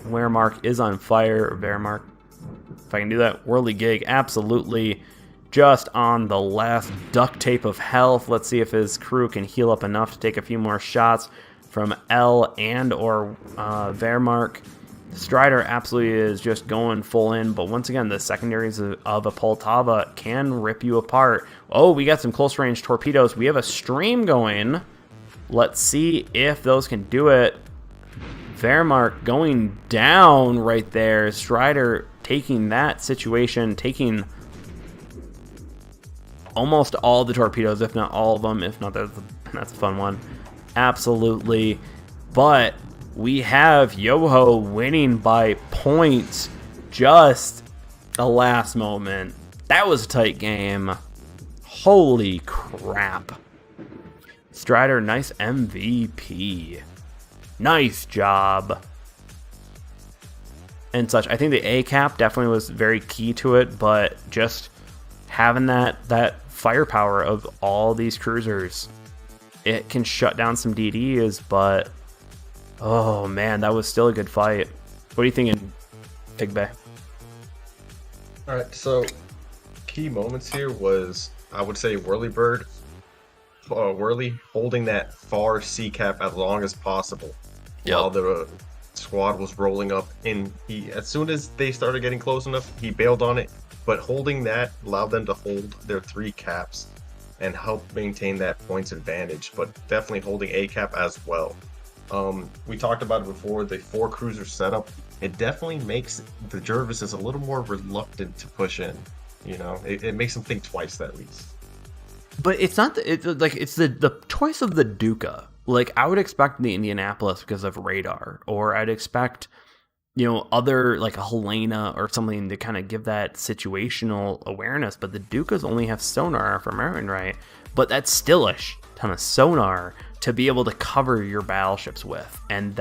Wehrmark is on fire. Wehrmark, if I can do that. Whirligig, absolutely just on the last duct tape of health. Let's see if his crew can heal up enough to take a few more shots from L and or Wehrmark. Strider absolutely is just going full in, but once again, the secondaries of a Poltava can rip you apart. Oh, we got some close range torpedoes. We have a stream going. Let's see if those can do it. Wehrmark going down right there. Strider taking that situation, taking almost all the torpedoes, if not all of them. If not, that's a fun one. Absolutely. But we have Yoho winning by points. Just the last moment. That was a tight game. Holy crap. Strider, nice MVP. Nice job. And such. I think the A cap definitely was very key to it, but just having that firepower of all these cruisers, it can shut down some DDs, but oh man, that was still a good fight. What are you thinking, Big Bay? All right, so key moments here was, I would say, Whirlybird, Whirly holding that far C cap as long as possible. Yep. While the squad was rolling up, and as soon as they started getting close enough, he bailed on it. But holding that allowed them to hold their 3 caps and help maintain that points advantage. But definitely holding A cap as well. We talked about it before, the 4 cruiser setup. It definitely makes the Jervises a little more reluctant to push in. You know, it makes them think twice at least. But it's not it's the choice of the Duca. Like, I would expect the Indianapolis because of radar, or I'd expect, you know, other like a Helena or something to kind of give that situational awareness. But the Ducas only have sonar, if I'm remembering right. But that's still a ton of sonar to be able to cover your battleships with, and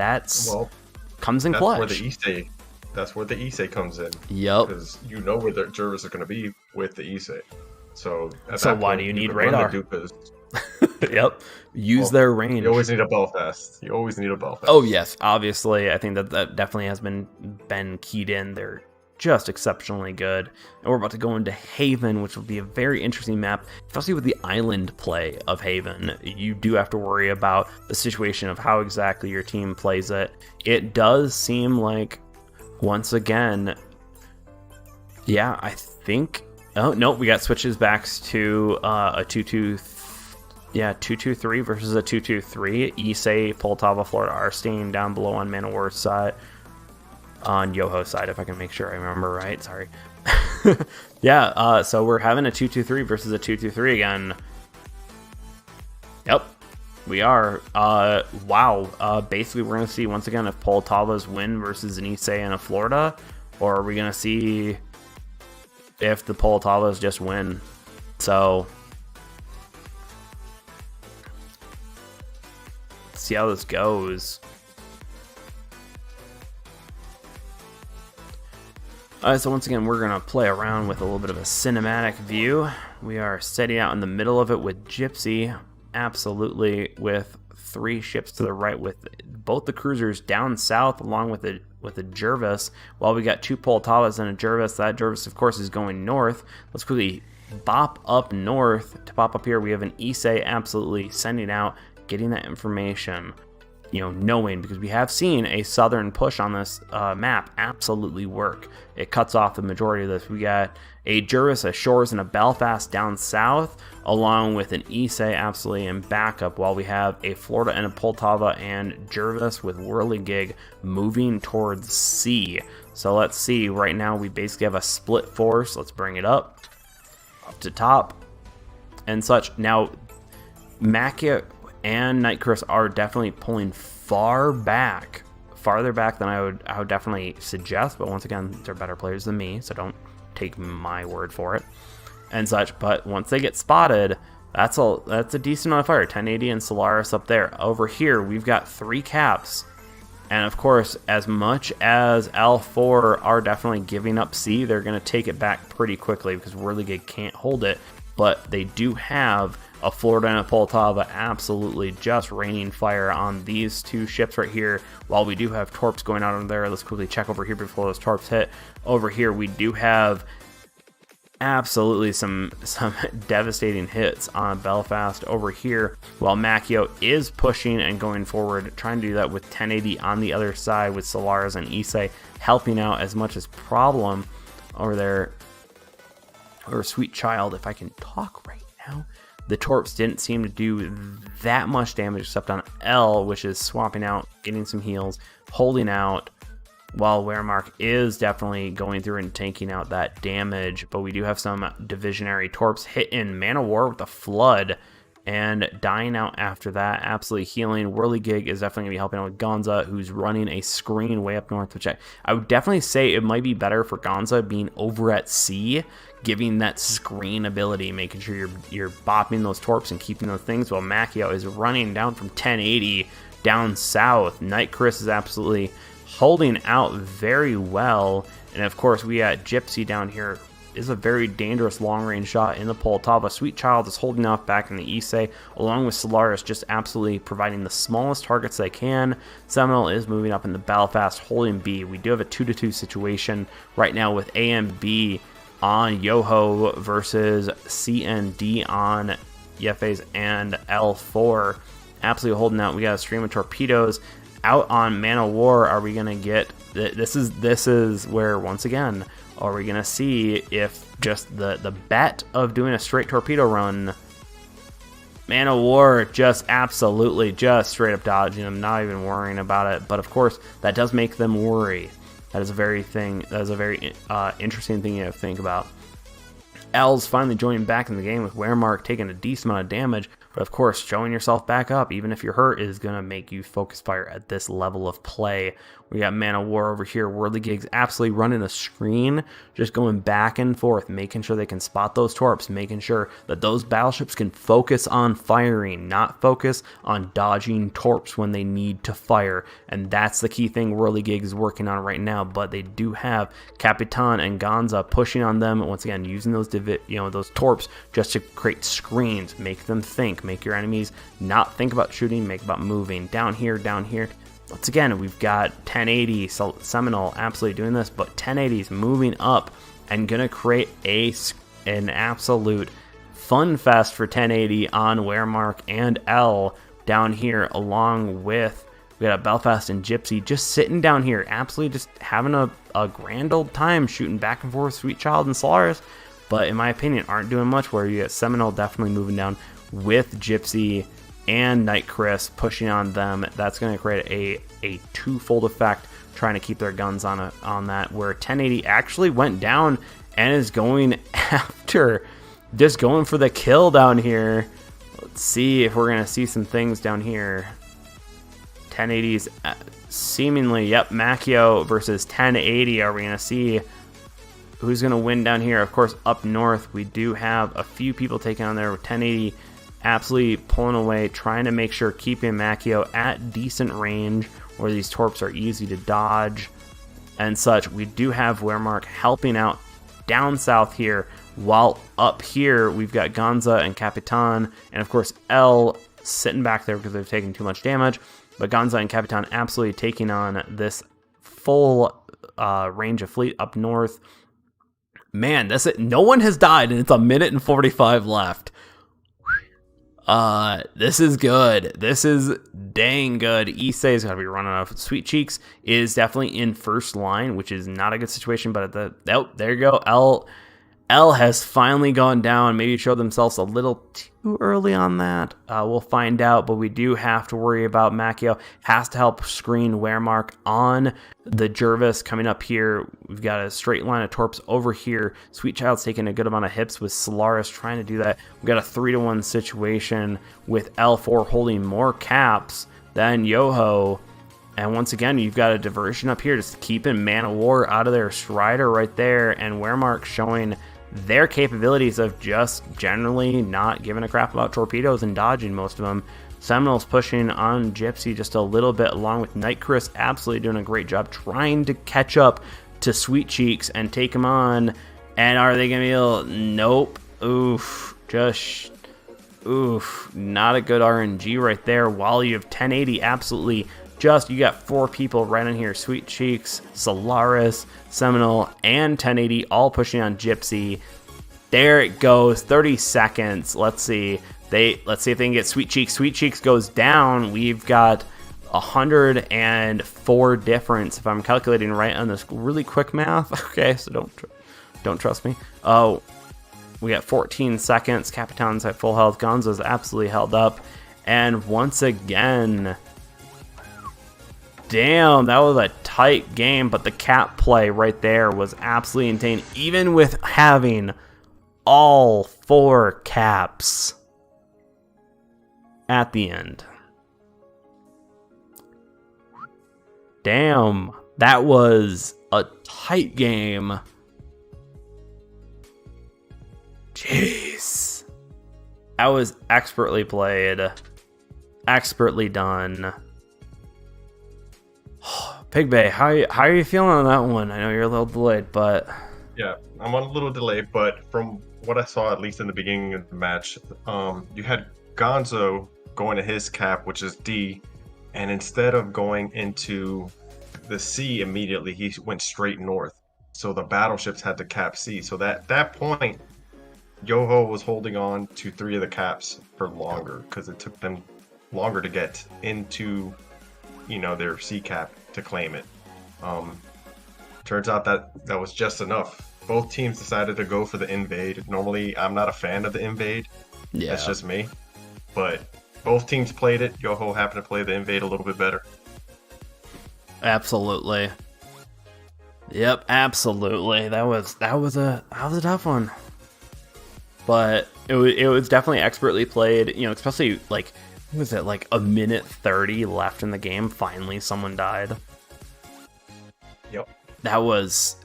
comes in clutch. That's where the Issei comes in. Yep. Because you know where the Jervis are going to be with the Issei. So why do you need radar? Yep. Use their range. You always need a Belfast. Oh yes, obviously. I think that definitely has been keyed in. They're just exceptionally good. And we're about to go into Haven, which will be a very interesting map, especially with the island play of Haven. You do have to worry about the situation of how exactly your team plays it. It does seem like, once again, yeah, I think... Oh, no, we got switches back to a 2-2-3 versus a 2-2-3. Issei, Poltava, Florida Arstein down below on Man of War's side. On Yoho's side, if I can make sure I remember right. Sorry. Yeah, so we're having a 2-2-3 versus a 2-2-3 again. Yep, we are. Wow. Basically, we're going to see, once again, if Poltava's win versus an Issei and a Florida, or are we going to see if the Poltavas just win? So let's see how this goes. So once again, we're going to play around with a little bit of a cinematic view. We are setting out in the middle of it with Gypsy, absolutely, with 3 ships to the right, with both the cruisers down south along with the Jervis, while we got 2 Poltavas and a Jervis. That Jervis, of course, is going north. Let's quickly bop up north. To pop up here, we have an Issei absolutely sending out, getting that information, you know, knowing, because we have seen a southern push on this map absolutely work. It cuts off the majority of this. We got a Jervis, a Shores, and a Belfast down south, along with an Issei absolutely in backup, while we have a Florida and a Poltava and Jervis with Whirligig moving towards C. So let's see, right now we basically have a split force. Let's bring it up to top and such. Now, Macchio and Nightcross are definitely pulling farther back than I would definitely suggest. But once again, they're better players than me, so don't take my word for it and such. But once they get spotted, that's a decent amount of fire. 1080 and Solaris up there. Over here, we've got 3 caps. And of course, as much as L4 are definitely giving up C, they're going to take it back pretty quickly because Whirligig can't hold it. But they do have a Florida and a Poltava absolutely just raining fire on these 2 ships right here. While we do have torps going out over there, let's quickly check over here before those torps hit. Over here, we do have absolutely some devastating hits on Belfast over here, while Macchio is pushing and going forward, trying to do that with 1080 on the other side with Solaris and Issei helping out as much as problem over there. Or Sweet Child, if I can talk right now. The torps didn't seem to do that much damage except on L, which is swapping out, getting some heals, holding out, while Wehrmacht is definitely going through and taking out that damage. But we do have some Divisionary torps hitting Man of War with a flood and dying out after that. Absolutely healing. Whirligig is definitely going to be helping out with Gonza, who's running a screen way up north, which I would definitely say it might be better for Gonza being over at C, giving that screen ability, making sure you're bopping those torps and keeping those things, while Macchio is running down from 1080 down south. Night Chris is absolutely holding out very well. And of course, we got Gypsy down here. Is a very dangerous long-range shot in the Poltava. Sweet Child is holding off back in the Issei, along with Solaris just absolutely providing the smallest targets they can. Seminole is moving up in the Belfast, holding B. We do have a 2-2 situation right now with A and B on Yoho versus C and D on Yefes and L4. Absolutely holding out. We got a stream of torpedoes out on Man of War. Are we going to get... This is where, once again, are we going to see if just the bet of doing a straight torpedo run, Man of War just absolutely just straight up dodging them, not even worrying about it. But of course, that does make them worry. That is a very interesting thing you have to think about. L's finally joining back in the game with Wehrmacht taking a decent amount of damage. But of course, showing yourself back up, even if you're hurt, is going to make you focus fire at this level of play. We got Man of War over here. Whirligig's absolutely running a screen, just going back and forth, making sure they can spot those torps, making sure that those battleships can focus on firing, not focus on dodging torps when they need to fire. And that's the key thing Whirligig is working on right now. But they do have Capitan and Gonza pushing on them, once again, using those those torps just to create screens, make them think, make your enemies not think about shooting, make about moving. Down here. Once again, we've got 1080 Seminole absolutely doing this, but 1080 is moving up and gonna create an absolute fun fest for 1080 on Wehrmacht and L down here, along with we got Belfast and Gypsy just sitting down here, absolutely just having a grand old time shooting back and forth, Sweet Child and Solaris, but in my opinion aren't doing much. Where you got Seminole definitely moving down with Gypsy and Night Chris pushing on them. That's going to create a twofold effect, trying to keep their guns on that, where 1080 actually went down and is going after, just going for the kill down here. Let's see if we're going to see some things down here. 1080's seemingly, yep, Macchio versus 1080. Are we going to see who's going to win down here? Of course, up north, we do have a few people taking on there with 1080 absolutely pulling away, trying to make sure keeping Macchio at decent range where these torps are easy to dodge and such. We do have Wehrmacht helping out down south here, while up here we've got Gonza and Capitan, and of course L sitting back there because they've taken too much damage. But Gonza and Capitan absolutely taking on this full range of fleet up north. Man, that's it. No one has died, and it's 1 minute and 45 left. This is good. This is dang good. Issei is going to be running off. Sweet Cheeks is definitely in first line, which is not a good situation, but there you go. L has finally gone down. Maybe showed themselves a little too early on that. We'll find out, but we do have to worry about Macchio. Has to help screen Wehrmacht on the Jervis coming up here. We've got a straight line of torps over here. Sweet Child's taking a good amount of hits with Solaris trying to do that. We've got a 3-1 situation with L4 holding more caps than Yoho. And once again, you've got a diversion up here, just keeping Man of War out of their Strider right there, and Wehrmacht showing their capabilities of just generally not giving a crap about torpedoes and dodging most of them. Seminoles pushing on Gypsy just a little bit, along with Night Chris absolutely doing a great job trying to catch up to Sweet Cheeks and take him on. And are they going to be able? Nope. Oof. Just, oof. Not a good RNG right there. While you have 1080 absolutely you got 4 people right in here. Sweet Cheeks, Solaris, Seminole, and 1080 all pushing on Gypsy. There it goes. 30 seconds. Let's see. Let's see if they can get Sweet Cheeks. Sweet Cheeks goes down. We've got 104 difference if I'm calculating right on this really quick math. Okay, so don't trust me. Oh, we got 14 seconds. Capitan's at full health. Gonzo's absolutely held up. And once again, damn, that was a tight game, but the cap play right there was absolutely insane, even with having all 4 caps at the end. Damn, that was a tight game. Jeez. That was expertly played, expertly done. Pig Bay, how are you feeling on that one? I know you're a little delayed, but... Yeah, I'm on a little delay, but from what I saw, at least in the beginning of the match, you had Gonzo going to his cap, which is D, and instead of going into the C immediately, he went straight north. So the battleships had to cap C. So that point, Yoho was holding on to 3 of the caps for longer because it took them longer to get into, their C cap to claim it. Turns out that was just enough. Both teams decided to go for the invade. Normally, I'm not a fan of the invade. Yeah. That's just me. But both teams played it. Yoho happened to play the invade a little bit better. Absolutely. Yep, absolutely. That was a tough one. But it was definitely expertly played, especially like, what was it, like a minute 30 left in the game, finally someone died. Yep. That was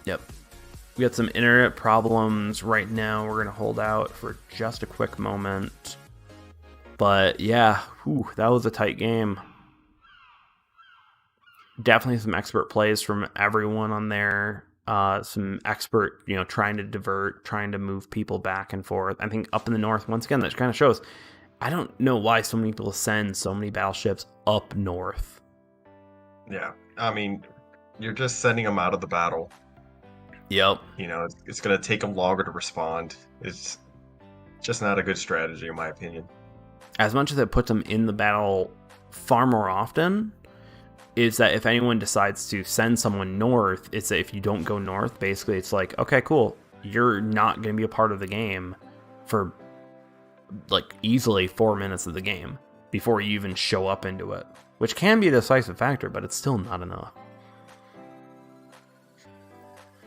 Yep. We got some internet problems right now. We're gonna hold out for just a quick moment. But yeah, that was a tight game. Definitely some expert plays from everyone on there. Some expert, trying to divert, trying to move people back and forth. I think up in the north, once again, that kind of shows. I don't know why so many people send so many battleships up north. Yeah, I mean, you're just sending them out of the battle. Yep. It's going to take them longer to respond. It's just not a good strategy, in my opinion. As much as it puts them in the battle far more often, is that if anyone decides to send someone north, it's that if you don't go north, basically it's like, okay, cool, you're not going to be a part of the game for like easily 4 minutes of the game before you even show up into it, which can be a decisive factor, but it's still not enough.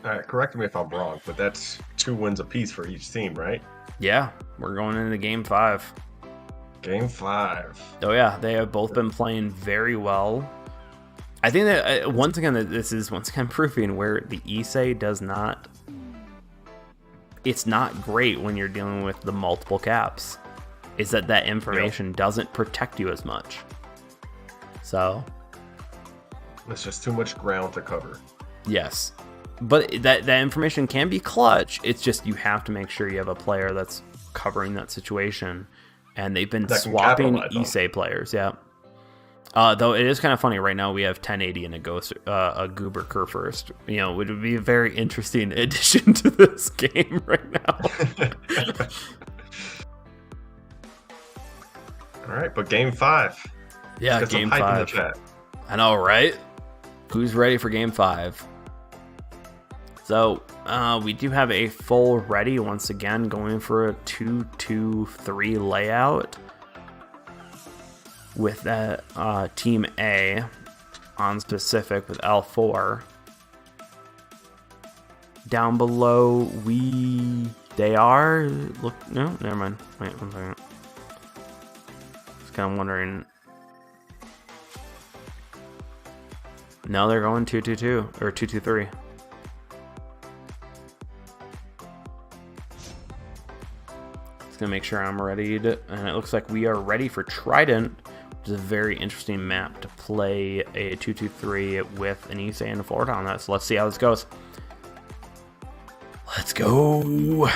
All right, correct me if I'm wrong, but that's 2 wins apiece for each team, right? Yeah, we're going into Game 5. Game 5. Oh yeah, they have both been playing very well. I think that once again, this is proving where the Issei does not. It's not great when you're dealing with the multiple caps. Is that information doesn't protect you as much. So. It's just too much ground to cover. Yes. But that information can be clutch. It's just you have to make sure you have a player that's covering that situation. And they've been swapping Issei players, yeah. Though it is kind of funny right now, we have 1080 and a Goober Kerr first. It would be a very interesting addition to this game right now. All right, but Game 5. Yeah, Game 5. In the chat. I know, right? Who's ready for Game 5? So we do have a full ready once again, going for a 2-2-3 layout. With that Team A on specific with L4. Down below, we They are... Look, no, never mind. Wait, 1 second. Just kind of wondering... No, they're going 2-2-2 or 2-2-3. Just gonna make sure I'm ready to, and it looks like we are ready for Trident, which is a very interesting map to play a 2-2-3 with an Issei and a Florida on that. So let's see how this goes. Let's go.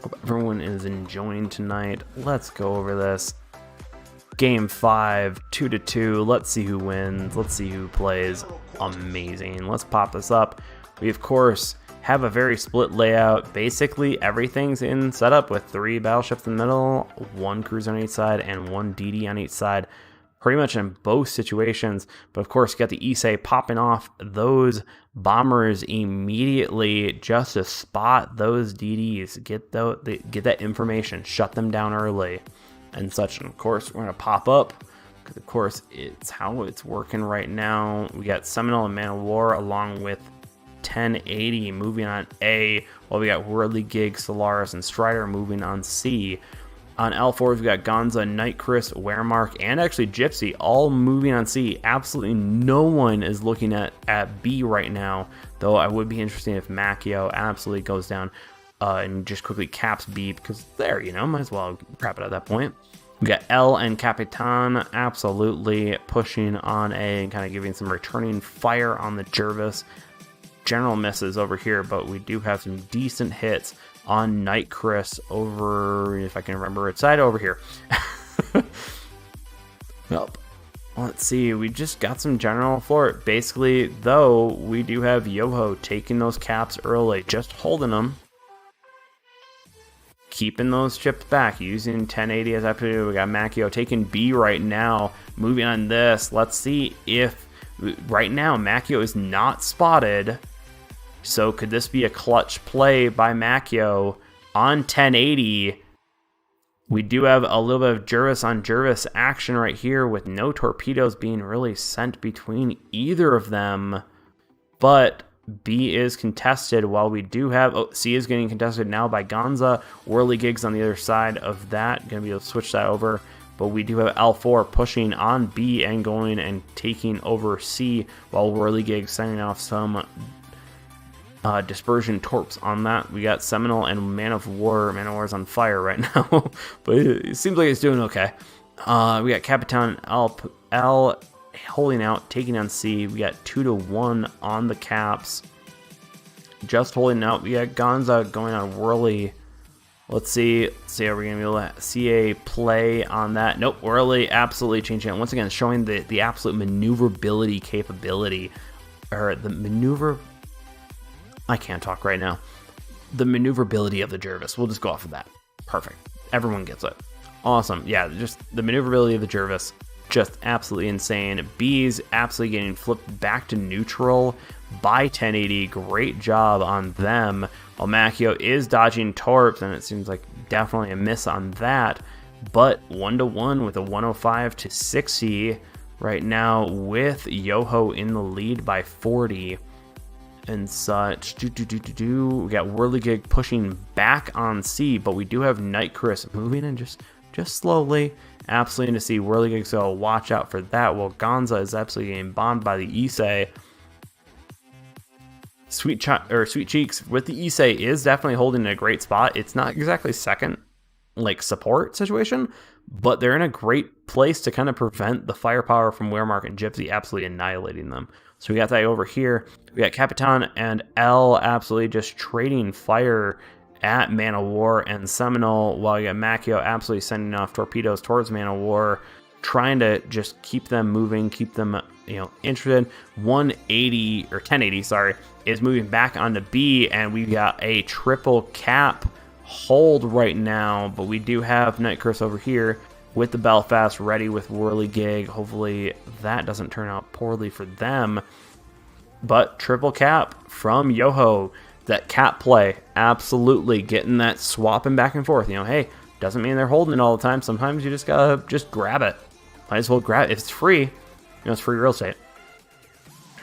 Hope everyone is enjoying tonight. Let's go over this. Game 5, 2-2. Let's see who wins. Let's see who plays amazing. Let's pop this up. We, of course, have a very split layout. Basically, everything's in setup with 3 battleships in the middle, 1 cruiser on each side, and 1 DD on each side. Pretty much in both situations. But, of course, you got the Issei popping off those bombers immediately just to spot those DDs. Get that information. Shut them down early. And such, and of course we're gonna pop up because of course it's how it's working right now. We got Seminole and Man of War along with 1080 moving on A, while we got Whirligig, Solaris, and Strider moving on C. On L4 we've got Gonza, Nightcris, Weremark, and actually Gypsy all moving on C. Absolutely no one is looking at B right now, though I would be interested if Macchio absolutely goes down and just quickly caps B, because there, you know, might as well crap it at that point. We got L and Capitan absolutely pushing on A and kind of giving some returning fire on the Jervis. General misses over here, but we do have some decent hits on Nightcris over, if I can remember its side, over here. Well, let's see, we just got some general for it. Basically, though, we do have Yoho taking those caps early, just holding them. Keeping those chips back, using 1080 as opportunity. We got Macchio taking B right now. Moving on this, let's see if right now Macchio is not spotted. So could this be a clutch play by Macchio on 1080? We do have a little bit of Jervis on Jervis action right here with no torpedoes being really sent between either of them. But B is contested, while we do have... Oh, C is getting contested now by Gonza. Whirligig's on the other side of that. Going to be able to switch that over. But we do have L4 pushing on B and going and taking over C, while Whirligig sending off some dispersion torps on that. We got Seminole and Man of War. Man of War is on fire right now. But it seems like it's doing okay. We got Capitan L holding out, taking on C. We got 2-1 on the caps. Just holding out. We got Gonza going on Whirly. Let's see. Are we going to be able to see a play on that? Nope. Whirly absolutely changing it. Once again, showing the absolute maneuverability capability. Or the maneuver... I can't talk right now. The maneuverability of the Jervis. We'll just go off of that. Perfect. Everyone gets it. Awesome. Yeah, just the maneuverability of the Jervis. Just absolutely insane. B's absolutely getting flipped back to neutral by 1080. Great job on them. While Macchio is dodging torps, and it seems like definitely a miss on that. But 1-1 with a 105-60 right now, with Yoho in the lead by 40 and such. We got Whirligig pushing back on C, but we do have Nightcris moving in just slowly. Absolutely to see Whirligig, so watch out for that. While Gonza is absolutely getting bombed by the Issei. Sweet Cheeks with the Issei is definitely holding a great spot. It's not exactly second, like, support situation, but they're in a great place to kind of prevent the firepower from Weremark and Gypsy absolutely annihilating them. So we got that over here. We got Capitan and L absolutely just trading fire at Man of War and Seminole, while you got Macchio absolutely sending off torpedoes towards Man of War, trying to just keep them moving, keep them, you know, interested. 1080, sorry, is moving back onto B, and we've got a triple cap hold right now, but we do have Nightcris over here with the Belfast ready with Whirligig. Hopefully that doesn't turn out poorly for them. But triple cap from Yoho. That cap play, absolutely getting that swapping back and forth. You know, hey, doesn't mean they're holding it all the time. Sometimes you just gotta grab it. Might as well grab it. If it's free, it's free real estate.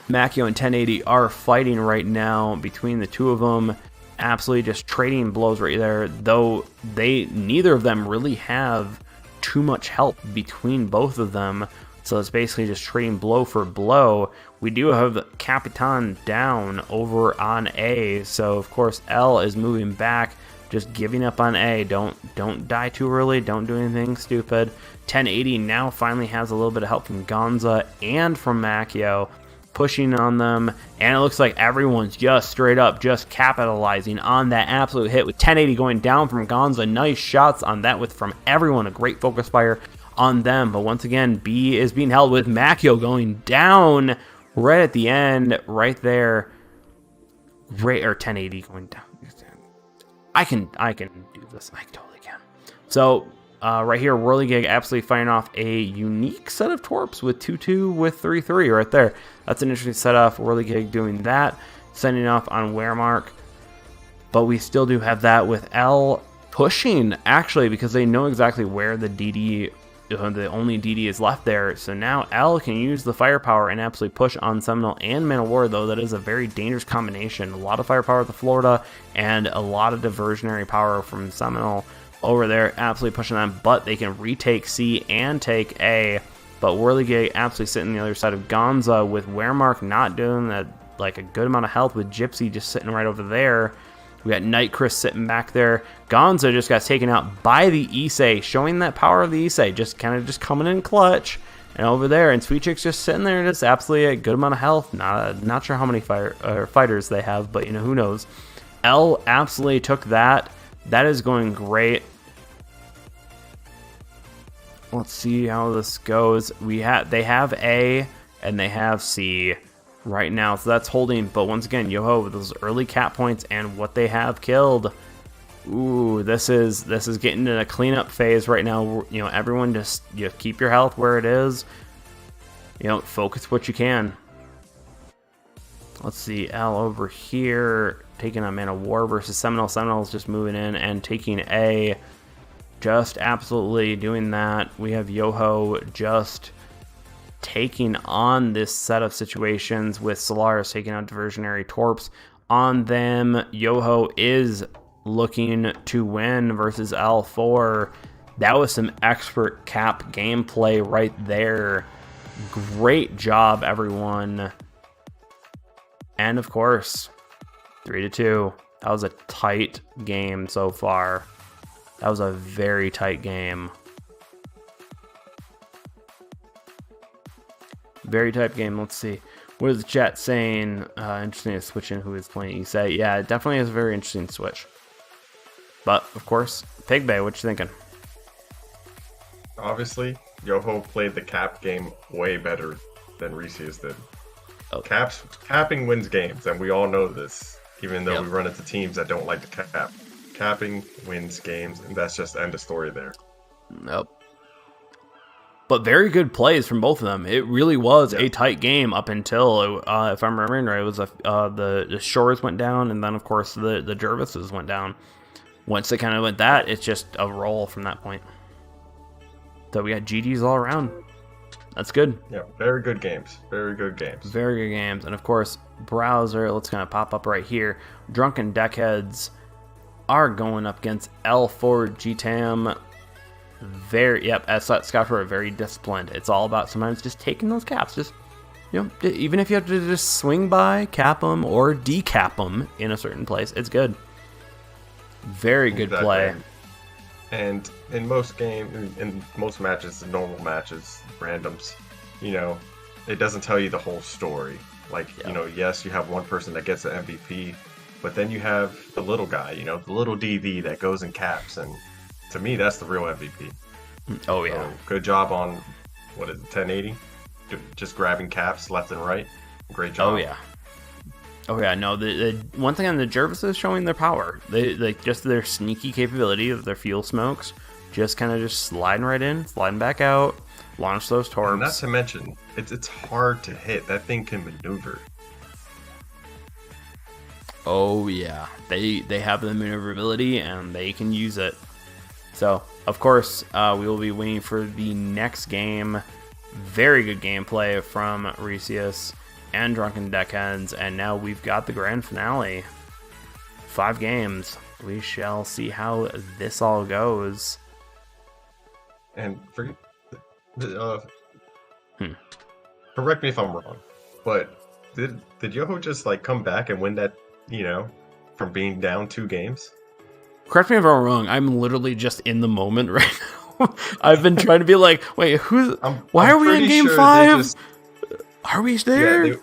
Macchio and 1080 are fighting right now between the two of them. Absolutely just trading blows right there, though neither of them really have too much help between both of them. So it's basically just trading blow for blow. We do have Capitan down over on A, so of course L is moving back, just giving up on A. Don't die too early, don't do anything stupid. 1080 now finally has a little bit of help from Gonza and from Macchio, pushing on them, and it looks like everyone's just straight up just capitalizing on that absolute hit with 1080 going down from Gonza. Nice shots on that from everyone, a great focus fire on them. But once again, B is being held with Macchio going down right at the end, right there. Great, or 1080 going down. I can do this. I totally can. So right here, Whirligig absolutely firing off a unique set of torps with 2-2 with 3-3 right there. That's an interesting setup. Whirligig doing that, sending off on Wehrmark. But we still do have that with L pushing, actually, because they know exactly where the DD, the only DD is left there. So now L can use the firepower and absolutely push on Seminole and Man of War, though that is a very dangerous combination. A lot of firepower with the Florida and a lot of diversionary power from Seminole over there, absolutely pushing them, but they can retake C and take A. But Whirligig absolutely sitting on the other side of Gonza with Wehrmark not doing that, like a good amount of health, with Gypsy just sitting right over there. We got Nightcris sitting back there. Gonza just got taken out by the Issei, showing that power of the Issei, just kind of just coming in clutch. And over there, and Sweet Chick's just sitting there, just absolutely a good amount of health. Not sure how many fighters they have, but who knows. L absolutely took that. That is going great. Let's see how this goes. They have A and they have C right now, so that's holding. But once again, Yoho with those early cap points and what they have killed. Ooh, this is getting in a cleanup phase right now. Everyone just keep your health where it is. Focus what you can. Let's see, L over here taking on Man of War versus Seminole. Seminole's just moving in and taking A. Just absolutely doing that. We have Yoho just taking on this set of situations with Solaris taking out diversionary torps on them. Yoho is looking to win versus L4. That was some expert cap gameplay right there. Great job, everyone. And of course, 3-2. That was a tight game so far. That was a very tight game. Very tight game. Let's see. What is the chat saying? Interesting to switch in who is playing. You say, yeah, it definitely is a very interesting switch. But, of course, Pig Bay, what you thinking? Obviously, Yoho played the cap game way better than Resius did. Oh. Capping wins games, and we all know this, even though we run into teams that don't like to cap. Capping wins games, and that's just the end of story there. Nope. But very good plays from both of them. It really was a tight game up until, if I'm remembering right, it was the Shores went down, and then, of course, the Jervises went down. Once they kind of went that, it's just a roll from that point. So we got GGs all around. That's good. Yeah, very good games. Very good games. Very good games. And, of course, Browser, let's kind of pop up right here. Drunken Deckheads are going up against L4 GTAM. As Scouts are very disciplined. It's all about sometimes just taking those caps. Just, even if you have to just swing by, cap them, or decap them in a certain place, it's good. Very good play. And in most games, in most matches, normal matches, randoms, it doesn't tell you the whole story. Yes, you have one person that gets the MVP, but then you have the little guy, the little DV that goes in caps, and to me, that's the real MVP. Oh, yeah. So, good job on, 1080? Just grabbing caps left and right. Great job. Oh, yeah. Oh, yeah. No, the one thing on the Jervis is showing their power. They just their sneaky capability of their fuel smokes, just kind of just sliding right in, sliding back out, launch those torps. And not to mention, it's hard to hit. That thing can maneuver. Oh, yeah. They have the maneuverability, and they can use it. So, of course, we will be waiting for the next game Very good gameplay from Resius and Drunken Deckheads, and now we've got the grand finale. 5 games. We shall see how this all goes. And correct me if I'm wrong, but did Yoho just like come back and win that, from being down 2 games? Correct me if I'm wrong. I'm literally just in the moment right now. I've been trying to be like, wait, why are we in game 5? Are we there?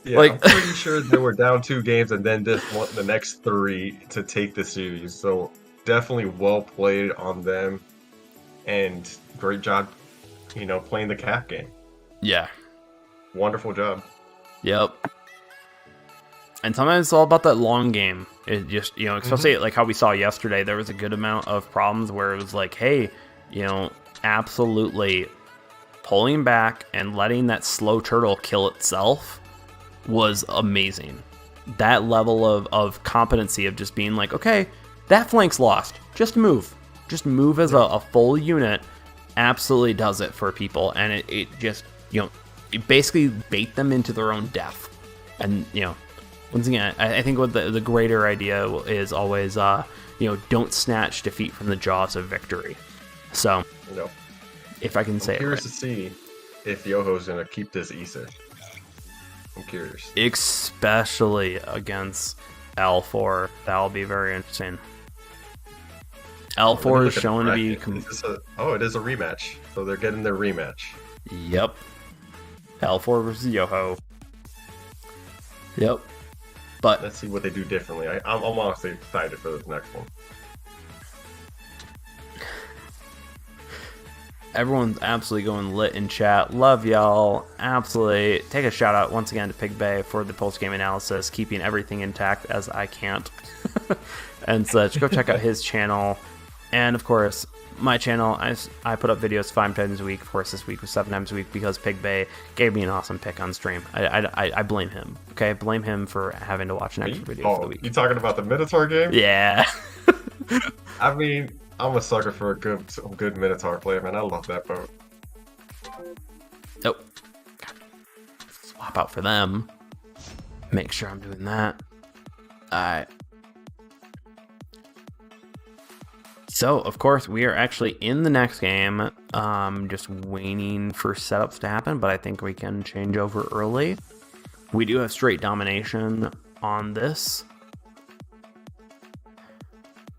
I'm pretty sure they were down 2 games and then just won the next 3 to take the series. So definitely well played on them, and great job, playing the cap game. Yeah. Wonderful job. Yep. And sometimes it's all about that long game. It just, especially like how we saw yesterday, there was a good amount of problems where it was like, hey, absolutely pulling back and letting that slow turtle kill itself was amazing. That level of competency of just being like, okay, that flank's lost. Just move. Just move as a full unit absolutely does it for people. And it just, it basically bait them into their own death. And, once again, I think what the greater idea is always, don't snatch defeat from the jaws of victory. So, if I can say it right. I'm curious to see if Yoho's going to keep this Issa. I'm curious. Especially against L4. That'll be very interesting. L4 is shown to be... it is a rematch. So they're getting their rematch. Yep. L4 versus Yoho. Yep. But let's see what they do differently. I'm honestly excited for this next one. Everyone's absolutely going lit in chat. Love y'all. Absolutely. Take a shout out once again to Pig Bay for the post-game analysis, keeping everything intact as I can't. And such. Go check out his channel. And of course, my channel. I put up videos 5 times a week. Of course, this week was 7 times a week because Pig Bay gave me an awesome pick on stream. I blame him. Okay, blame him for having to watch an extra video for the week. You talking about the Minotaur game? Yeah. I mean, I'm a sucker for a good Minotaur player, man. I love that boat. Oh. Swap out for them. Make sure I'm doing that. Alright. So, of course, we are actually in the next game. Just waiting for setups to happen, but I think we can change over early. We do have straight domination on this.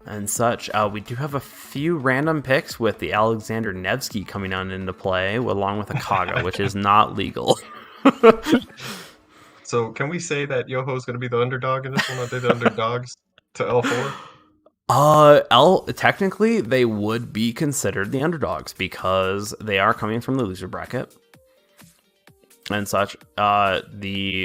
And such. We do have a few random picks with the Alexander Nevsky coming on into play, along with a Kaga, which is not legal. So can we say that Yoho's going to be the underdog in this one? Are they the underdogs to L4? Technically, they would be considered the underdogs because they are coming from the loser bracket and such. Especially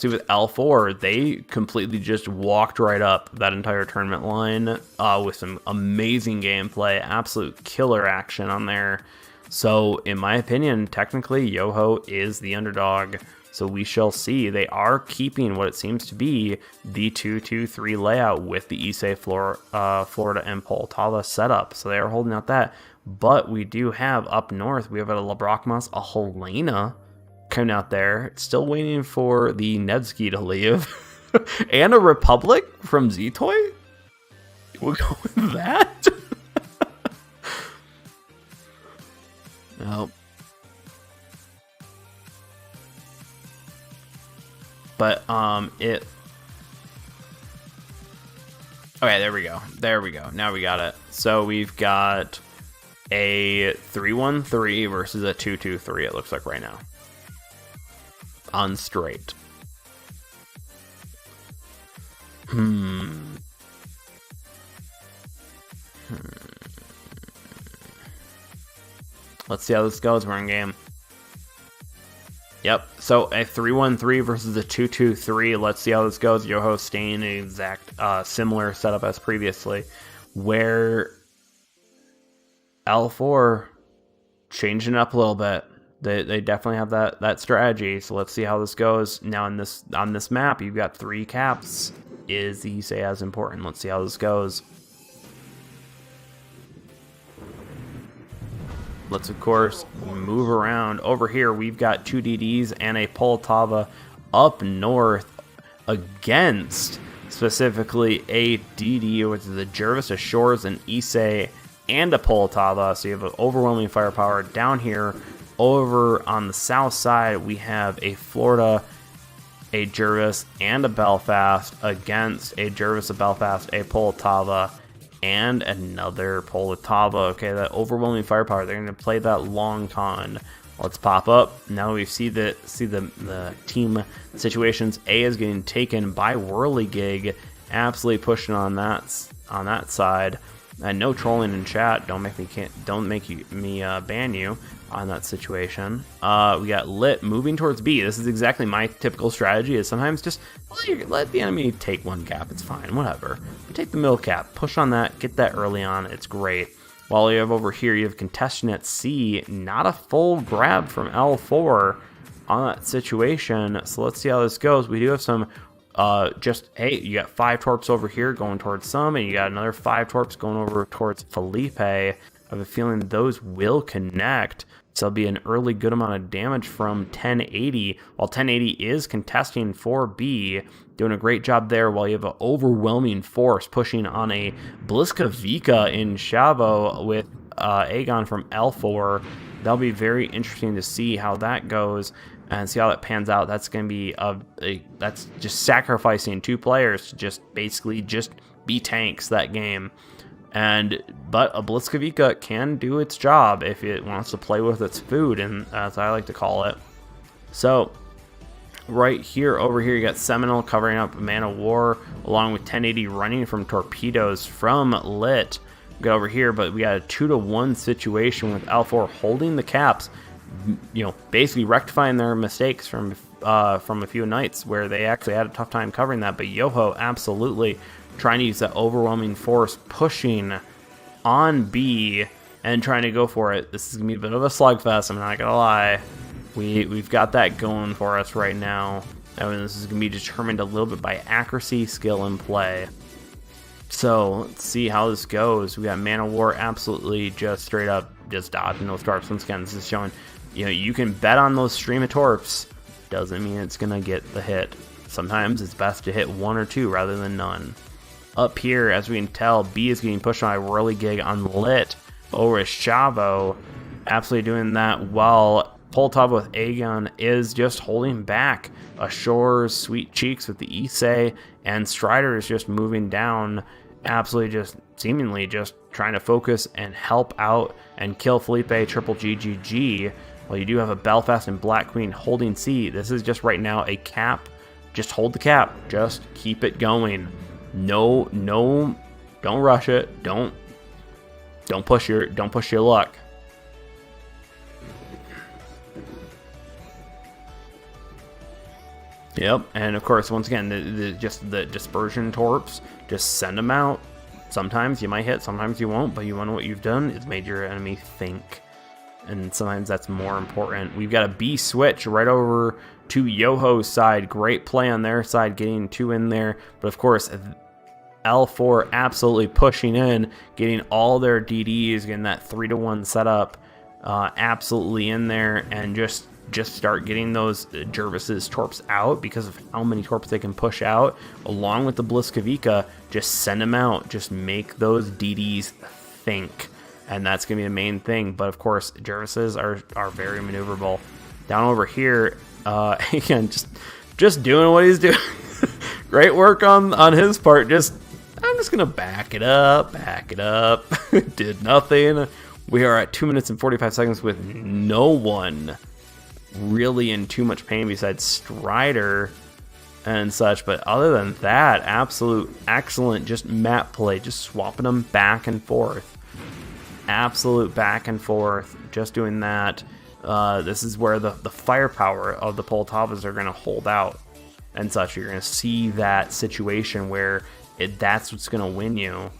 with L4, they completely just walked right up that entire tournament line with some amazing gameplay, absolute killer action on there. So, in my opinion, technically, Yoho is the underdog. So we shall see. They are keeping what it seems to be the 2-2-3 layout with the Issei, Florida, and Poltava setup. So they are holding out that. But we do have up north, we have a Labrakmas, a Helena coming out there. Still waiting for the Nevsky to leave. And a Republic from Z-Toy? We'll go with that? Nope. But, okay, there we go. There we go. Now we got it. So we've got a 3-1-3 versus a 2-2-3, it looks like right now. On straight. Let's see how this goes. We're in game. Yep, so a 3-1-3 versus a 2-2-3. Let's see how this goes. Yoho staying an exact similar setup as previously, where L4 changing up a little bit. They definitely have that strategy. So let's see how this goes. Now on this map, you've got 3 caps. Is the Issei as important? Let's see how this goes. let's of course move around. Over here, we've got 2 DDs and a Poltava up north against specifically a DD, which is a Jervis, a Shores, an Issei, and a Poltava. So you have an overwhelming firepower. Down here, over on the south side, we have a Florida, a Jervis, and a Belfast against a Jervis, a Belfast, a Poltava, and another Poltava. Okay, that overwhelming firepower. They're going to play that long con. Let's pop up. Now we see the team situations. A is getting taken by Whirligig, absolutely pushing on that side. And no trolling in chat. Don't make me ban you on that situation. We got Lit moving towards B. This is exactly my typical strategy. Is sometimes just let the enemy take one cap. It's fine, whatever. But take the middle cap, push on that, get that early on. It's great. While you have over here, you have contestant at C. Not a full grab from L4 on that situation. So let's see how this goes. We do have some. Hey, you got 5 torps over here going towards some, and you got another 5 torps going over towards Felipe. I have a feeling those will connect. So it'll be an early good amount of damage from 1080, while 1080 is contesting for B, doing a great job there, while you have an overwhelming force pushing on a Bliskovica in Chavo with Aegon from L4. That'll be very interesting to see how that goes and see how that pans out. That's going to be that's just sacrificing 2 players to just basically just be tanks that game. But a Bliskovica can do its job if it wants to play with its food, and as I like to call it. So right here, over here, you got Seminole covering up Man of War, along with 1080 running from torpedoes from Lit. We got over here, but we got a 2-to-1 situation with L4 holding the caps, you know, basically rectifying their mistakes from a few nights where they actually had a tough time covering that. But Yoho absolutely trying to use that overwhelming force, pushing on B and trying to go for it. This is gonna be a bit of a slugfest, I'm not gonna lie. We've got that going for us right now. I mean, this is gonna be determined a little bit by accuracy, skill, and play. So let's see how this goes. We got Man of War absolutely just straight up just dodging those torps. Once again, this is showing, you know, you can bet on those stream of torps. Doesn't mean it's gonna get the hit. Sometimes it's best to hit 1 or 2 rather than none. Up here, as we can tell, B is getting pushed by Whirligig on Lit over Chavo, absolutely doing that, while Poltava with Aegon is just holding back Ashore's Sweet Cheeks with the Issei, and Strider is just moving down, absolutely just seemingly just trying to focus and help out and kill Felipe Triple GGG. Well, you do have a Belfast and Black Queen holding C. This is just right now a cap. Just hold the cap. Just keep it going. No, don't rush it. Don't push your luck. Yep, and of course, once again, the dispersion torps, just send them out. Sometimes you might hit, sometimes you won't, but you know what you've done is made your enemy think. And sometimes that's more important. We've got a B switch right over to Yoho's side. Great play on their side, getting 2 in there. But of course, L4 absolutely pushing in, getting all their DDs, getting that 3-to-1 setup absolutely in there, and just start getting those Jervis's torps out because of how many torps they can push out, along with the Bliskovica. Just send them out. Just make those DDs think. And that's going to be the main thing. But of course, Jervis's are very maneuverable. Down over here, again, just doing what he's doing. Great work on his part. I'm just going to back it up. Did nothing. We are at 2 minutes and 45 seconds with no one really in too much pain besides Strider and such. But other than that, absolute excellent just map play. Just swapping them back and forth. Absolute back and forth, just doing that. This is where the firepower of the Poltavas are going to hold out and such. You're going to see that situation where that's what's going to win you.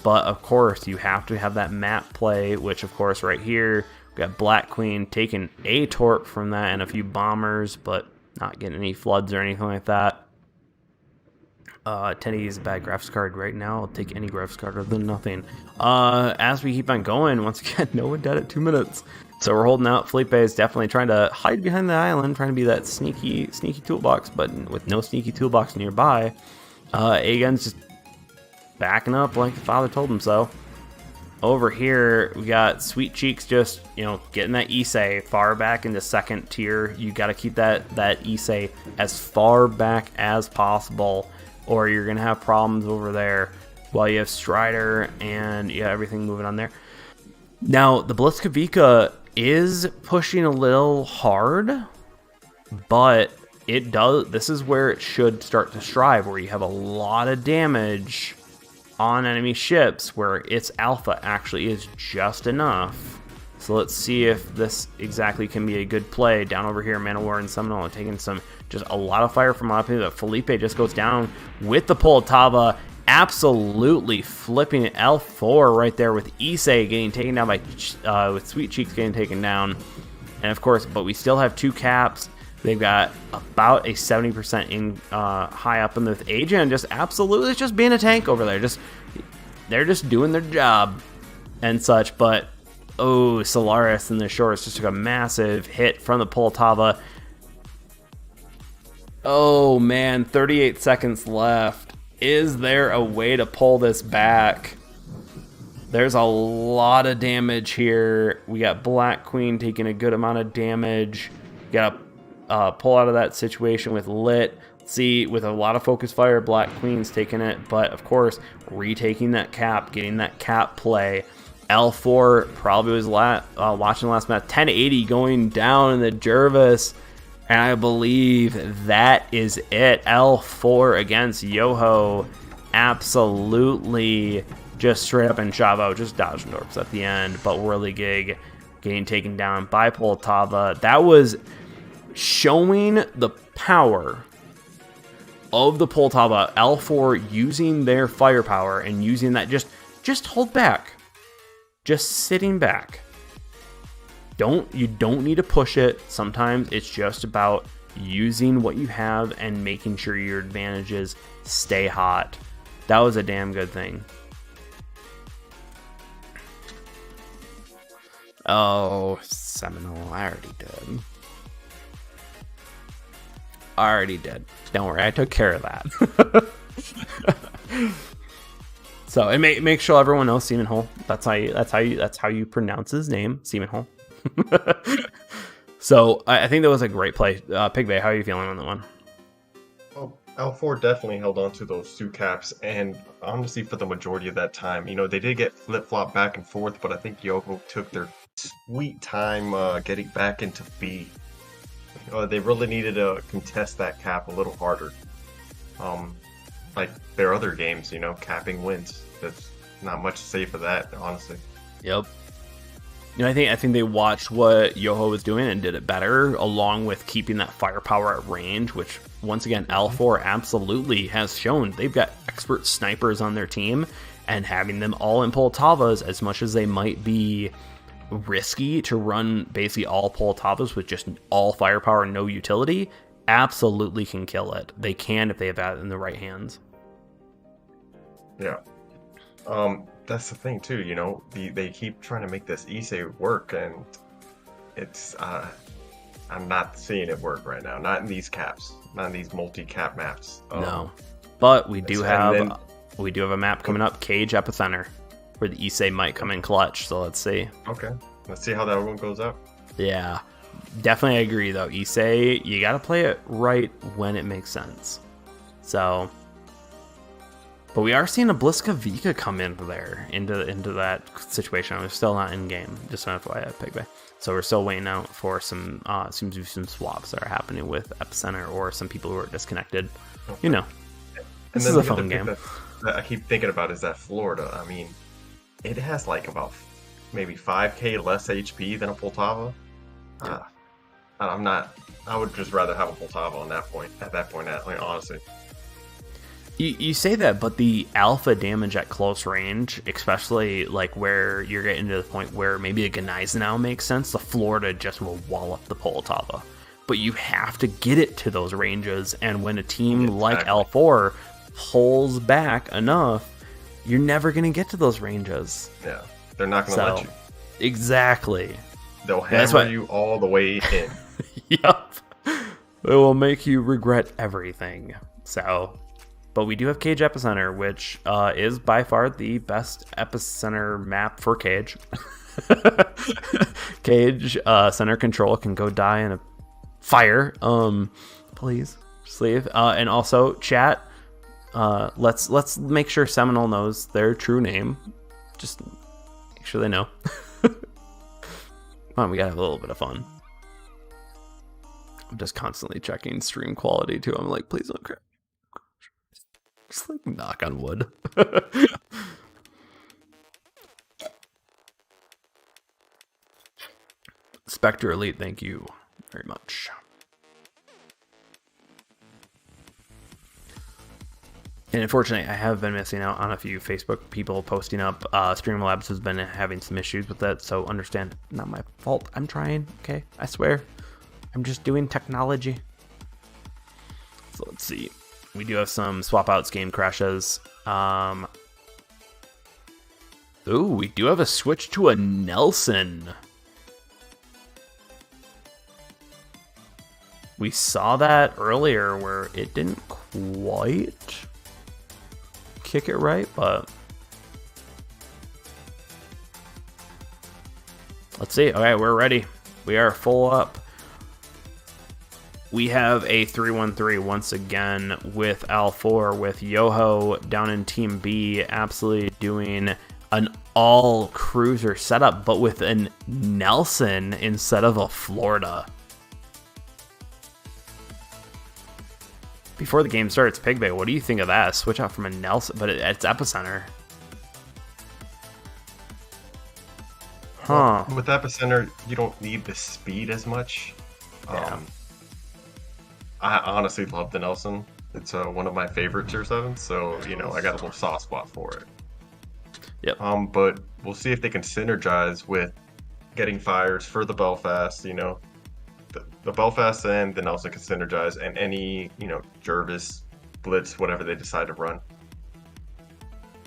But of course, you have to have that map play, which of course right here, we got Black Queen taking a torp from that and a few bombers, but not getting any floods or anything like that. 1080 is a bad graphics card right now. I'll take any graphics card other than nothing. As we keep on going, once again, no one dead at 2 minutes. So we're holding out. Felipe is definitely trying to hide behind the island, trying to be that sneaky toolbox, but with no sneaky toolbox nearby. Agen's just backing up like the father told him so. Over here, we got Sweet Cheeks just, getting that Issei far back into second tier. You got to keep that Issei as far back as possible, or you're going to have problems over there while you have Strider and everything moving on there. Now, the Blitzkavika is pushing a little hard, but this is where it should start to strive, where you have a lot of damage on enemy ships, where its alpha actually is just enough. So let's see if this exactly can be a good play. Down over here, Manowar and Seminole are taking just a lot of fire from a lot of people. Felipe just goes down with the Poltava, absolutely flipping it. L4 right there with Issei getting taken down with Sweet Cheeks getting taken down. And of course, but we still have 2 caps. They've got about a 70% in high up in the Agen, just absolutely just being a tank over there. They're just doing their job and such. But Solaris in the shores just took a massive hit from the Poltava. Oh man, 38 seconds left. Is there a way to pull this back? There's a lot of damage here. We got Black Queen taking a good amount of damage. Got to pull out of that situation with Lit. See, with a lot of focus fire, Black Queen's taking it, but of course, retaking that cap, getting that cap play. L4 probably was watching the last match. 1080 going down in the Jervis, and I believe that is it. L4 against Yoho, absolutely just straight up in Chavo, just dodging dorks at the end, but Whirligig getting taken down by Poltava. That was showing the power of the Poltava. L4 using their firepower and using that, just hold back, just sitting back. You don't need to push it. Sometimes it's just about using what you have and making sure your advantages stay hot. That was a damn good thing. Oh, Seminole, I already did. Don't worry, I took care of that. So, and make sure everyone knows Seaman Hole. That's how you pronounce his name, Seaman Hole. So, I think that was a great play. Pigbay, how are you feeling on that one? Oh, L4 definitely held on to those 2 caps, and honestly, for the majority of that time, they did get flip-flop back and forth, but I think Yoho took their sweet time getting back into B. They really needed to contest that cap a little harder. Like their other games, capping wins. There's not much to say for that, honestly. Yep. I think they watched what Yoho was doing and did it better, along with keeping that firepower at range, which once again L4 absolutely has shown. They've got expert snipers on their team, and having them all in Poltavas, as much as they might be risky to run basically all Poltavas with just all firepower and no utility, absolutely can kill it. They can if they have that in the right hands. Yeah. That's the thing too, they keep trying to make this Issei work, and it's I'm not seeing it work right now. Not in these caps, not in these multi-cap maps. No, but we do have a map coming up, Cage Epicenter, where the Issei might come in clutch. So let's see. Okay, let's see how that one goes out. Yeah, definitely agree though. Issei, you got to play it right when it makes sense. So. But we are seeing a Blitzkavika come into that situation. We're still not in game, just an FYI, Pigbay. So we're still waiting out for some seems to be some swaps that are happening with Epicenter or some people who are disconnected. Okay. This is a fun game. That I keep thinking about is that Florida. I mean, it has like about maybe 5k less HP than a Poltava. Yeah. I would just rather have a Poltava at that point, honestly. You say that, but the alpha damage at close range, especially like where you're getting to the point where maybe a Gneisenau now makes sense, the Florida just will wallop the Poltava. But you have to get it to those ranges, and when a team like L4 pulls back enough, you're never going to get to those ranges. Yeah, they're not going to let you. Exactly. They'll hammer you all the way in. Yup. It will make you regret everything. So, but we do have Cage Epicenter, which is by far the best epicenter map for Cage. Cage center control can go die in a fire. Please just leave. And also, chat. Let's make sure Seminole knows their true name. Just make sure they know. Come on, we gotta have a little bit of fun. I'm just constantly checking stream quality too. I'm like, please don't crash. Just like knock on wood. Spectre Elite, thank you very much. And unfortunately, I have been missing out on a few Facebook people posting up. Streamlabs has been having some issues with that, so understand, not my fault. I'm trying, okay? I swear. I'm just doing technology. So let's see. We do have some swap outs game crashes. Ooh, we do have a switch to a Nelson. We saw that earlier where it didn't quite kick it right, but let's see. Okay, we're ready. We are full up. We have a 3-1-3 once again with L4 with Yoho down in Team B, absolutely doing an all cruiser setup, but with a Nelson instead of a Florida. Before the game starts, Pigbay, what do you think of that? Switch out from a Nelson, but it's Epicenter. Huh. Well, with Epicenter, you don't need the speed as much. Yeah. I honestly love the Nelson. It's one of my favorite tier 7s, so, you know, I got a little soft spot for it. Yep. But we'll see if they can synergize with getting fires for the Belfast, you know. The Belfast and the Nelson can synergize, and any, you know, Jervis, Blitz, whatever they decide to run.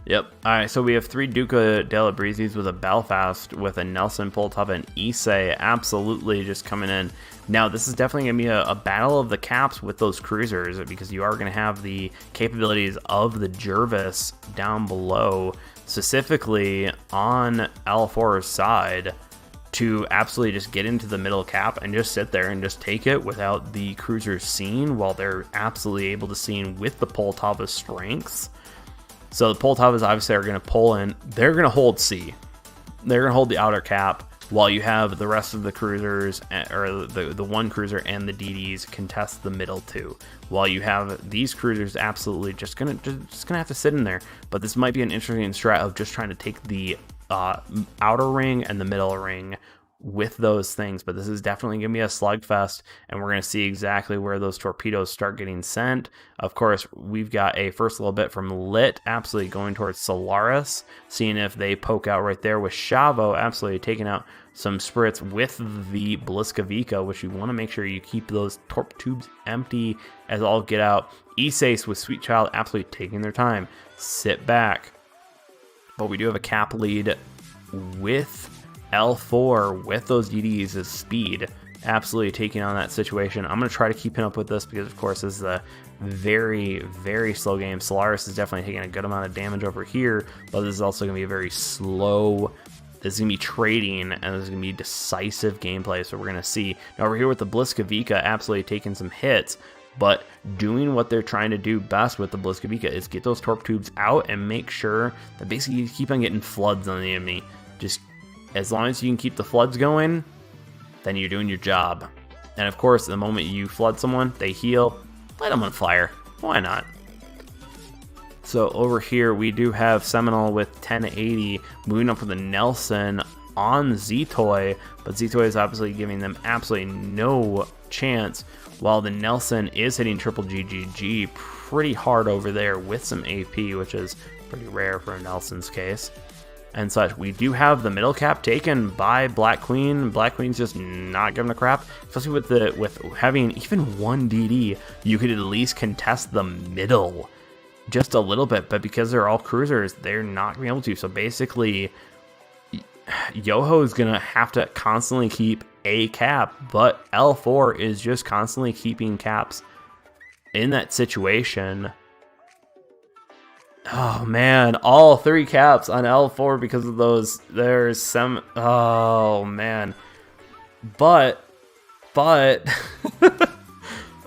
Yep. All right, so we have 3 Duca Della Breezes with a Belfast, with a Nelson, Poltava, and Issei absolutely just coming in. Now, this is definitely going to be a battle of the caps with those cruisers, because you are going to have the capabilities of the Jervis down below, specifically on L4's side, to absolutely just get into the middle cap and just sit there and just take it without the cruisers seeing, while they're absolutely able to see with the Poltava strengths. So the Poltavas obviously are going to pull in. They're going to hold C. They're going to hold the outer cap, while you have the rest of the cruisers, or the one cruiser and the DDs contest the middle two. While you have these cruisers absolutely just gonna have to sit in there. But this might be an interesting strat of just trying to take the outer ring and the middle ring with those things. But this is definitely gonna be a slugfest, and we're gonna see exactly where those torpedoes start getting sent. Of course, we've got a first little bit from Lit absolutely going towards Solaris, seeing if they poke out right there, with Shavo absolutely taking out some Spritz with the Bliskavica, which you want to make sure you keep those torp tubes empty as all get out. Issei with Sweet Child absolutely taking their time. Sit back. But we do have a cap lead with L4 with those DDs as speed, absolutely taking on that situation. I'm going to try to keep up with this, because of course this is a very, very slow game. Solaris is definitely taking a good amount of damage over here, but this is also going to be a very slow. This is going to be trading, and this is going to be decisive gameplay, so we're going to see. Now over here with the Bliskavica absolutely taking some hits, but doing what they're trying to do best with the Bliskavica is get those torp tubes out and make sure that basically you keep on getting floods on the enemy. Just as long as you can keep the floods going, then you're doing your job. And of course, the moment you flood someone, they heal, light them on fire. Why not? So over here, we do have Seminole with 1080, moving up with the Nelson on Z-Toy, but Z-Toy is obviously giving them absolutely no chance, while the Nelson is hitting triple GGG pretty hard over there with some AP, which is pretty rare for a Nelson's case. And such, we do have the middle cap taken by Black Queen. Black Queen's just not giving a crap, especially with having even one DD. You could at least contest the middle just a little bit, but because they're all cruisers, they're not going to be able to. So basically, Yoho is going to have to constantly keep a cap, but L4 is just constantly keeping caps in that situation. Oh man, all 3 caps on L4 because of those. There's some. Oh man, but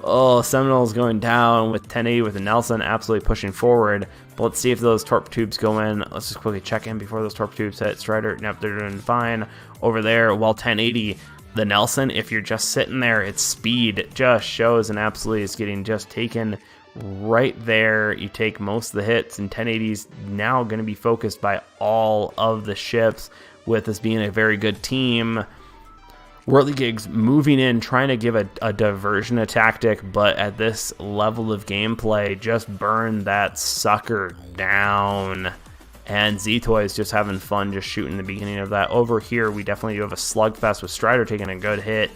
oh, Seminole's going down with 1080 with the Nelson absolutely pushing forward. But let's see if those torp tubes go in. Let's just quickly check in before those torp tubes hit Strider. Nope, they're doing fine over there. While 1080, the Nelson, if you're just sitting there, its speed just shows and absolutely is getting just taken right there. You take most of the hits, and 1080's now going to be focused by all of the ships, with this being a very good team. Whirligig's moving in, trying to give a diversion tactic, but at this level of gameplay, just burn that sucker down. And Z-Toy is just having fun, just shooting the beginning of that. Over here, we definitely do have a slugfest with Strider taking a good hit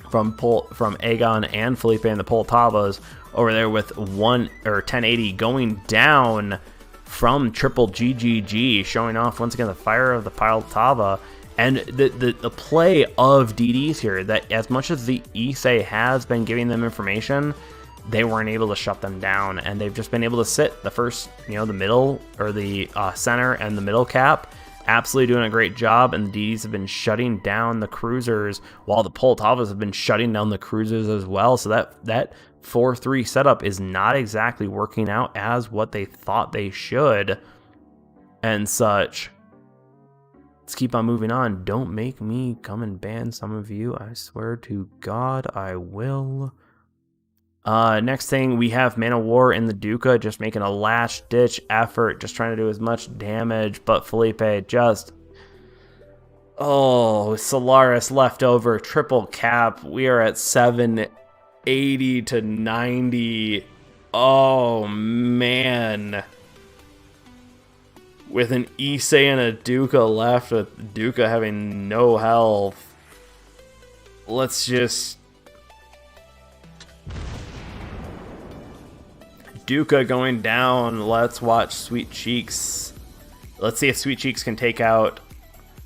from Aegon and Felipe and the Poltavas. Over there with 1080 going down from triple GGG, showing off once again the fire of the Poltava. And the play of DDs here, that as much as the Issei has been giving them information, they weren't able to shut them down, and they've just been able to sit the first, the middle, or the center and the middle cap, absolutely doing a great job, and the DDs have been shutting down the cruisers, while the Poltavas have been shutting down the cruisers as well. So that 4-3 setup is not exactly working out as what they thought they should, and such. Let's keep on moving on. Don't make me come and ban some of you. I swear to God, I will. Next thing, we have Man of War in the Duca, just making a last-ditch effort, just trying to do as much damage, but Felipe just... Oh, Solaris left over, triple cap. We are at 780 to 90. Oh, man. With an Issei and a Duca left, with Duca having no health. Let's just... Duca going down. Let's watch Sweet Cheeks. Let's see if Sweet Cheeks can take out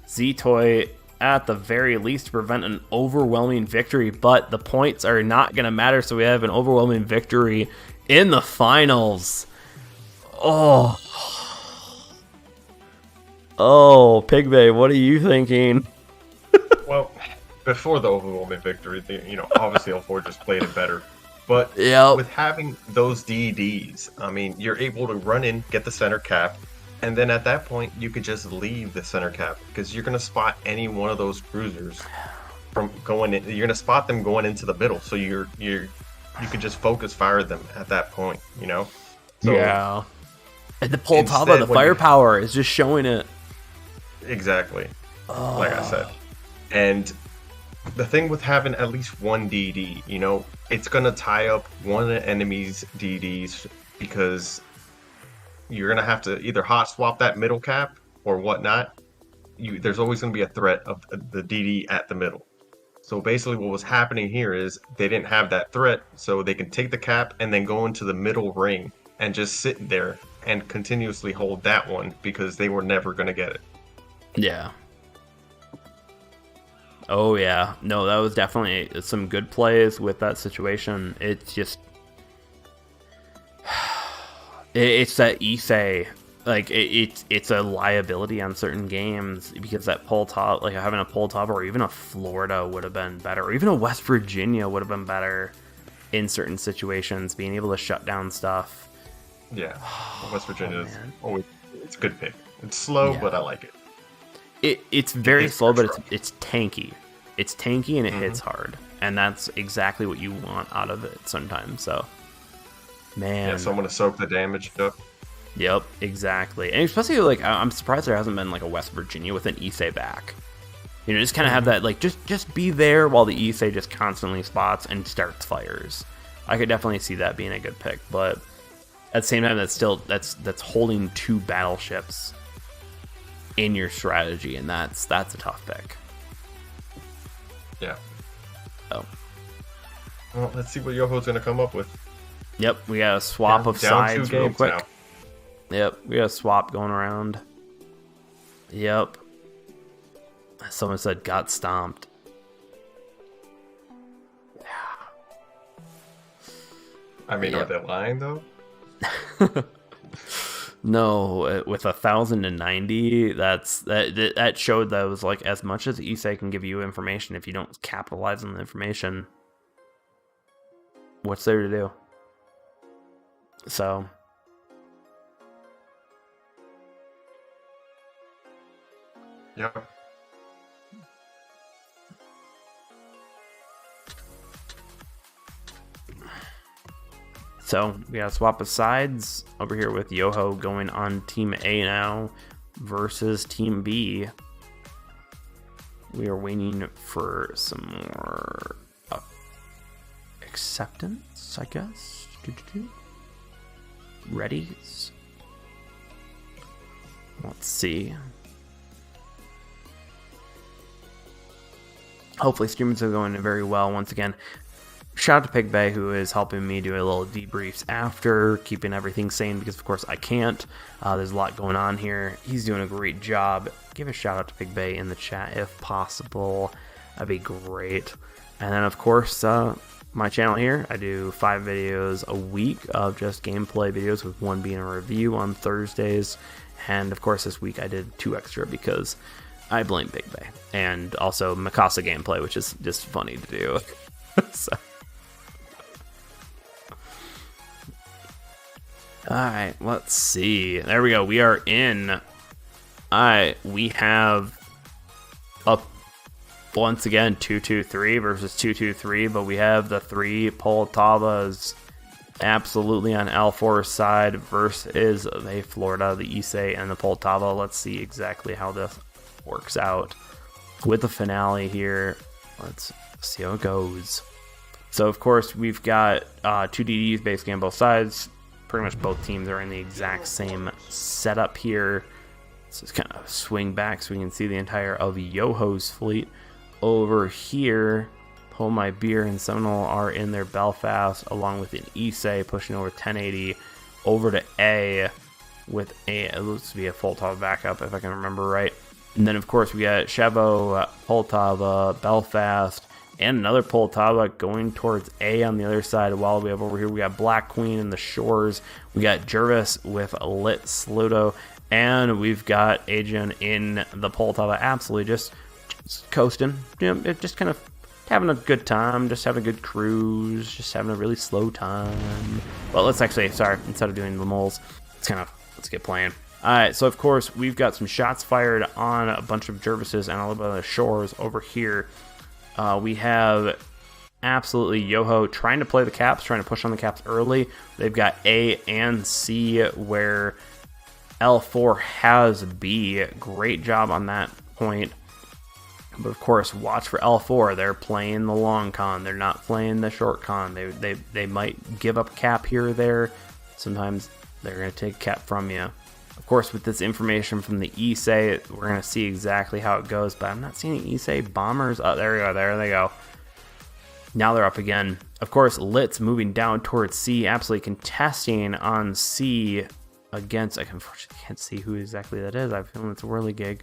Z-Toy at the very least to prevent an overwhelming victory, but the points are not going to matter, so we have an overwhelming victory in the finals. Oh, Pigby, what are you thinking? Well, before the overwhelming victory, obviously L4 just played it better. But with having those DDs, I mean, you're able to run in, get the center cap, and then at that point, you could just leave the center cap, because you're going to spot any one of those cruisers from going in. You're going to spot them going into the middle, so you could just focus fire them at that point, So, yeah. And the Poltava, the firepower is just showing it. Exactly. Like I said. And the thing with having at least one DD, it's going to tie up one of the enemy's DDs, because you're going to have to either hot swap that middle cap or whatnot. There's always going to be a threat of the DD at the middle. So basically what was happening here is they didn't have that threat, so they can take the cap and then go into the middle ring and just sit there and continuously hold that one, because they were never going to get it. Yeah. Oh, yeah. No, that was definitely some good plays with that situation. It's just... It's that Issei. Like, it's a liability on certain games, because that Poltava, like having a Poltava or even a Florida would have been better, or even a West Virginia would have been better in certain situations, being able to shut down stuff. Yeah, West Virginia is always, it's a good pick. It's slow, but I like it. It's very slow, but it's tanky. It's tanky and it hits hard, and that's exactly what you want out of it sometimes. So, man, yeah, someone to soak the damage up. Yep, exactly. And especially, like, I'm surprised there hasn't been like a West Virginia with an Issei back. Just kind of have that, like, just be there while the Issei just constantly spots and starts fires. I could definitely see that being a good pick, but at the same time, that's holding 2 battleships in your strategy, and that's a tough pick. Yeah. Oh. Well, let's see what Yoho's going to come up with. Yep, we got a swap of down sides 2 real games quick. now. Yep, we got a swap going around. Yep. Someone said got stomped. I mean, Yep. are they lying though? No, with 1,090, that showed that it was like as much as Issei can give you information, if you don't capitalize on the information, what's there to do? So Yep. So we got a swap of sides over here with Yoho going on Team A now versus Team B. We are waiting for some more acceptance, I guess. Readies. Let's see. Hopefully streaming's going very well once again. Shout out to Pig Bay, who is helping me do a little debriefs after, keeping everything sane, because of course I can't. There's a lot going on here. He's doing a great job. Give a shout out to Pig Bay in the chat if possible. That'd be great. And then of course, my channel here, I do 5 videos a week of just gameplay videos, with one being a review on Thursdays. And of course this week I did 2 extra because I blame Pig Bay. And also Mikasa gameplay, which is just funny to do. So. Alright, let's see. There we go. We are in. Alright, we have up once again 2-2-3 versus 2-2-3, but we have the 3 Poltavas absolutely on L4's side versus the Florida, the Issei, and the Poltava. Let's see exactly how this works out with the finale here. Let's see how it goes. So, of course, we've got 2 DDs basically on both sides. Pretty much both teams are in the exact same setup here. Let's just kind of swing back so we can see the entire of Yoho's fleet. Over here, Pull My Beer and Seminole are in their Belfast, along with an Issei pushing over 1080 over to A with it looks to be a Poltava backup if I can remember right. And then, of course, we got Chevo, Poltava, Belfast, and another Poltava going towards A on the other side. While we have over here, we got Black Queen in the Shores. We got Jervis with Lit Sluto. And we've got Adrian in the Poltava, absolutely just coasting. You know, just kind of having a good time, just having a good cruise, just having a really slow time. Well, let's actually, sorry, instead of doing the moles, let's get playing. Alright, so of course, we've got some shots fired on a bunch of Jervises and a little bit of the Shores over here. We have absolutely Yoho trying to play the caps, trying to push on the caps early. They've got A and C where L4 has B. Great job on that point. But of course, watch for L4. They're playing the long con. They're not playing the short con. They might give up cap here or there. Sometimes they're going to take cap from you. Of course, with this information from the Issei, we're going to see exactly how it goes, but I'm not seeing Issei bombers. Oh, there we go. There they go. Now they're up again. Of course, Lit's moving down towards C, absolutely contesting on C against, I unfortunately can't see who exactly that is. I have a feeling it's Whirligig.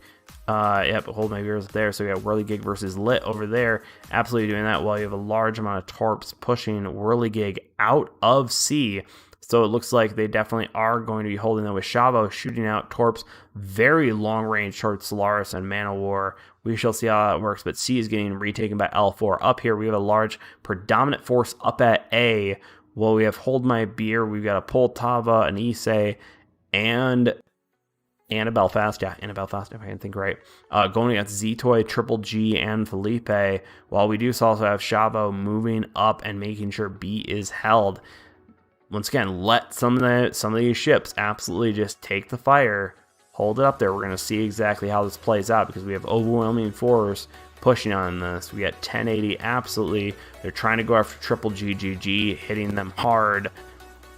Yep, Hold My Beer is there. So we got Whirligig versus Lit over there. Absolutely doing that while you have a large amount of Torps pushing Whirligig out of C. So it looks like they definitely are going to be holding them with Shavo shooting out Torps. Very long range towards Solaris and Man of War. We shall see how that works, but C is getting retaken by L4. Up here, we have a large predominant force up at A. Well, we have Hold My Beer. We've got a Poltava, an Issei, and a Belfast. Yeah, and a Belfast, if I can think right. Going against Z-Toy, Triple G, and Felipe. While we do also have Shavo moving up and making sure B is held. Once again, let some of these ships absolutely just take the fire, hold it up there. We're going to see exactly how this plays out because we have overwhelming force pushing on this. We got 1080 absolutely. They're trying to go after Triple GGG, hitting them hard.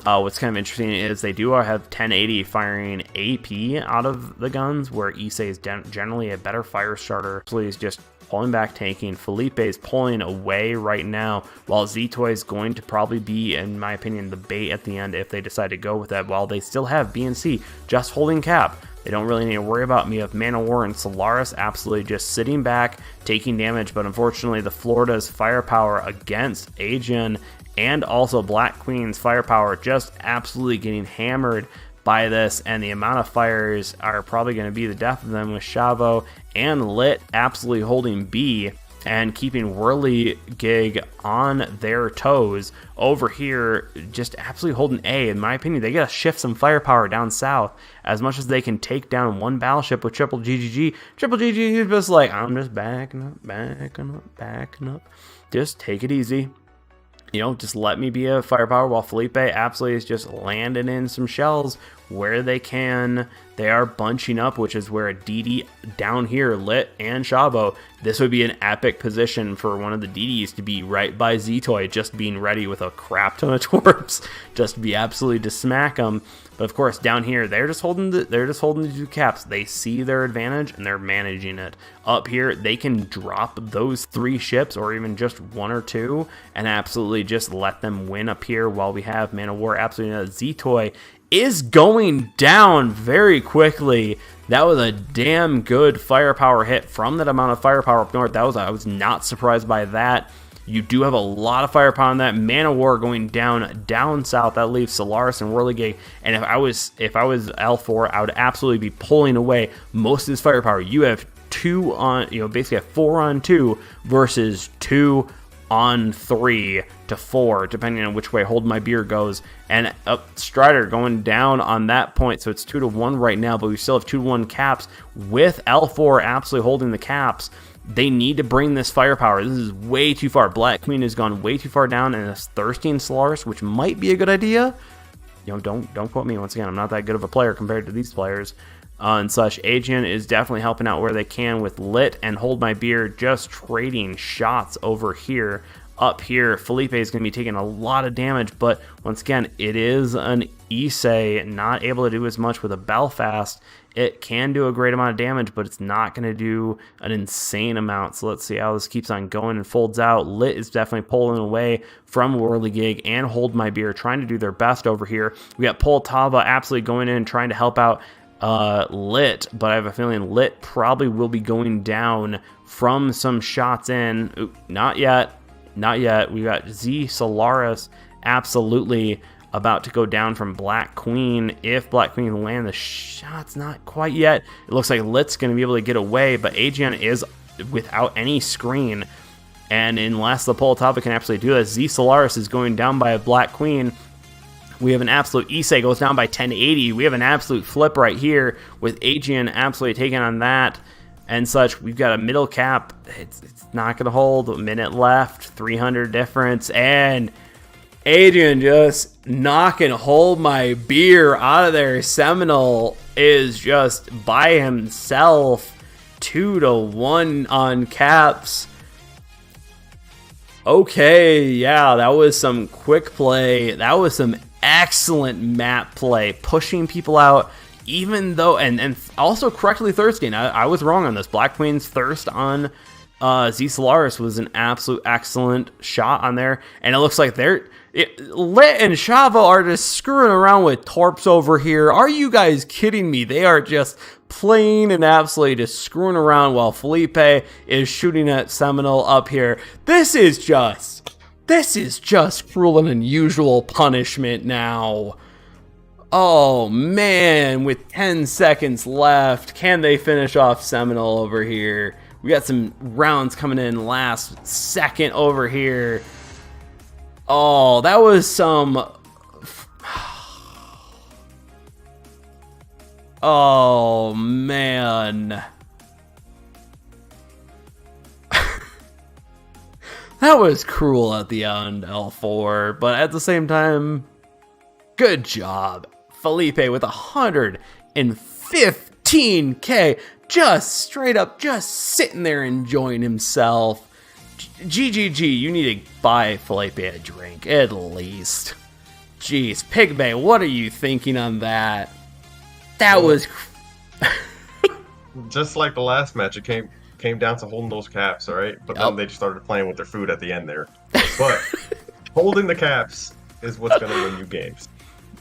What's kind of interesting is they do have 1080 firing AP out of the guns, where Issei is generally a better fire starter. So he's just pulling back, tanking. Felipe is pulling away right now, while Zitoy is going to probably be, in my opinion, the bait at the end if they decide to go with that, while they still have BNC just holding cap. They don't really need to worry about me. Of Man of War and Solaris absolutely just sitting back, taking damage, but unfortunately the Florida's firepower against Aegean and also Black Queen's firepower just absolutely getting hammered by this, and the amount of fires are probably going to be the death of them, with Chavo and Lit absolutely holding B and keeping Whirligig on their toes. Over here, just absolutely holding A. In my opinion, they gotta shift some firepower down south as much as they can take down one battleship with Triple GGG. Triple GGG is just like, I'm just backing up. Just take it easy. You know, just let me be a firepower, while Felipe absolutely is just landing in some shells where they can. They are bunching up, which is where a DD down here, Lit and Chavo, this would be an epic position for one of the DDs to be right by Zitoy, just being ready with a crap ton of torps, just to be absolutely to smack them. But of course, down here, they're just holding the two caps. They see their advantage and they're managing it. Up here, they can drop those 3 ships, or even just 1 or 2, and absolutely just let them win up here, while we have Man of War absolutely. Zitoy is going down very quickly. That was a damn good firepower hit from that amount of firepower up north. I was not surprised by that. You do have a lot of firepower on that. Man of War going down south. That leaves Solaris and Whirligig. And if I was L4, I would absolutely be pulling away most of this firepower. You have 2 on, basically a 4 on 2 versus 2 on 3 to 4, depending on which way Hold My Beer goes. And up Strider going down on that point, so it's 2-1 right now, but we still have 2-1 caps with L4 absolutely holding the caps. They need to bring this firepower. This is way too far. Black Queen has gone way too far down, and is thirsty in Solaris, which might be a good idea. Don't quote me. Once again, I'm not that good of a player compared to these players. And such. Aegean is definitely helping out where they can with Lit and Hold My Beer, just trading shots over here. Up here, Felipe is going to be taking a lot of damage, but once again, it is an Issei, not able to do as much with a Belfast. It can do a great amount of damage, but it's not going to do an insane amount. So let's see how this keeps on going and folds out. Lit is definitely pulling away from Whirligig and Hold My Beer, trying to do their best over here. We got Poltava absolutely going in, trying to help out Lit, but I have a feeling Lit probably will be going down from some shots in. Ooh, not yet. We got Z Solaris absolutely about to go down from Black Queen. If Black Queen can land the shots, not quite yet. It looks like Lit's going to be able to get away, but Aegean is without any screen. And unless the Poltava can absolutely do that, Z Solaris is going down by a Black Queen. We have an absolute Issei goes down by 1080. We have an absolute flip right here with Aegean absolutely taking on that and such. We've got a middle cap. It's not going to hold. A minute left. 300 difference. And Aegean just knocking Hold My Beer out of there. Seminole is just by himself. 2-1 on caps. Okay, yeah, that was some quick play. That was some excellent map play. Pushing people out. Even though, and also correctly thirsting. I was wrong on this. Black Queen's thirst on Z Solaris was an absolute excellent shot on there. And it looks like Lit and Chavo are just screwing around with torps over here. Are you guys kidding me? They are just playing and absolutely just screwing around while Felipe is shooting at Seminole up here. This is just cruel and unusual punishment now. Oh, man, with 10 seconds left, can they finish off Seminole over here? We got some rounds coming in last second over here. Oh, that was some... Oh, man. That was cruel at the end, L4, but at the same time, good job. Felipe with 115k, just straight up, just sitting there enjoying himself. GGG, you need to buy Felipe a drink, at least. Jeez, Pigbay, what are you thinking on that? That was... Just like the last match, it came down to holding those caps, all right? But then they just started playing with their food at the end there. But holding the caps is what's going to win you games.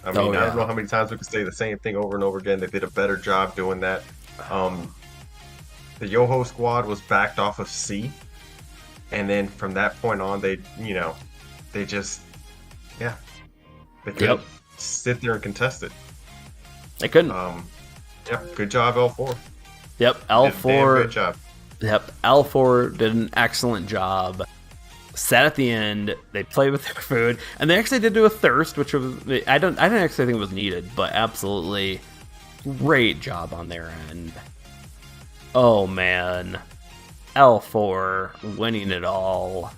I mean, I don't know how many times we could say the same thing over and over again. They did a better job doing that. The Yoho squad was backed off of C. And then from that point on, they just, they couldn't sit there and contest it. They couldn't. Good job, L4. Yep, L4. Good job. Yep, L4 did an excellent job. Sat at the end, they played with their food, and they actually did do a thirst, which was I didn't actually think it was needed, but absolutely great job on their end. Oh man, L4 winning it all.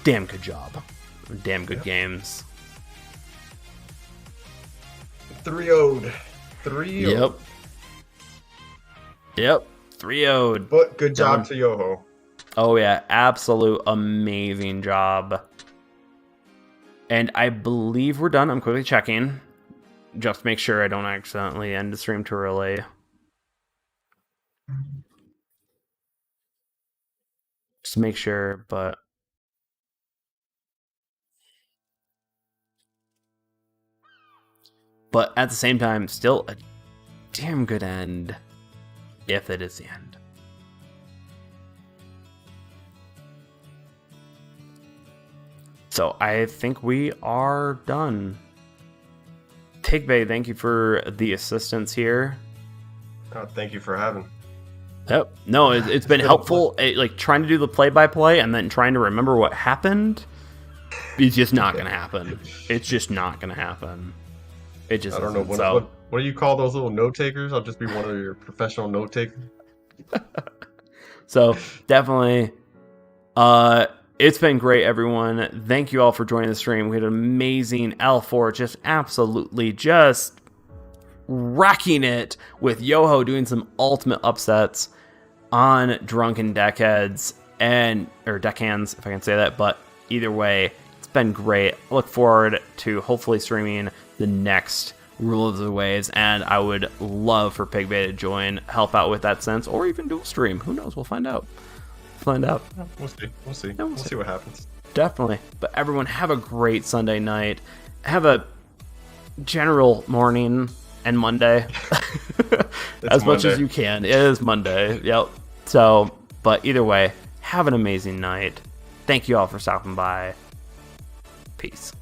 Damn good job. Damn good games. 3-0'd. Yep. 3-0'd. But good job to Yoho. Oh yeah, absolute amazing job. And I believe we're done. I'm quickly checking. Just to make sure I don't accidentally end the stream too early. Just make sure, but... But at the same time, still a damn good end, if it is the end. So I think we are done. Pigbay, thank you for the assistance here. Thank you for having. Yep. No, it's been helpful. Like trying to do the play-by-play and then trying to remember what happened is just not going to happen. It's just not going to happen. It just I don't know. What do you call those little note takers? I'll just be one of your professional note takers. So definitely, it's been great, everyone. Thank you all for joining the stream. We had an amazing L4, just absolutely just wrecking it with Yoho doing some ultimate upsets on Drunken Deckheads or Deckhands, if I can say that. But either way, it's been great. Look forward to hopefully streaming the next Rule of the Waves, and I would love for Pigbay to join, help out with that sense, or even dual stream. Who knows? We'll find out. We'll see. We'll see what happens. Definitely. But everyone, have a great Sunday night. Have a general morning and Monday. As much as you can. It is Monday. Yep. So, but either way, have an amazing night. Thank you all for stopping by. Peace.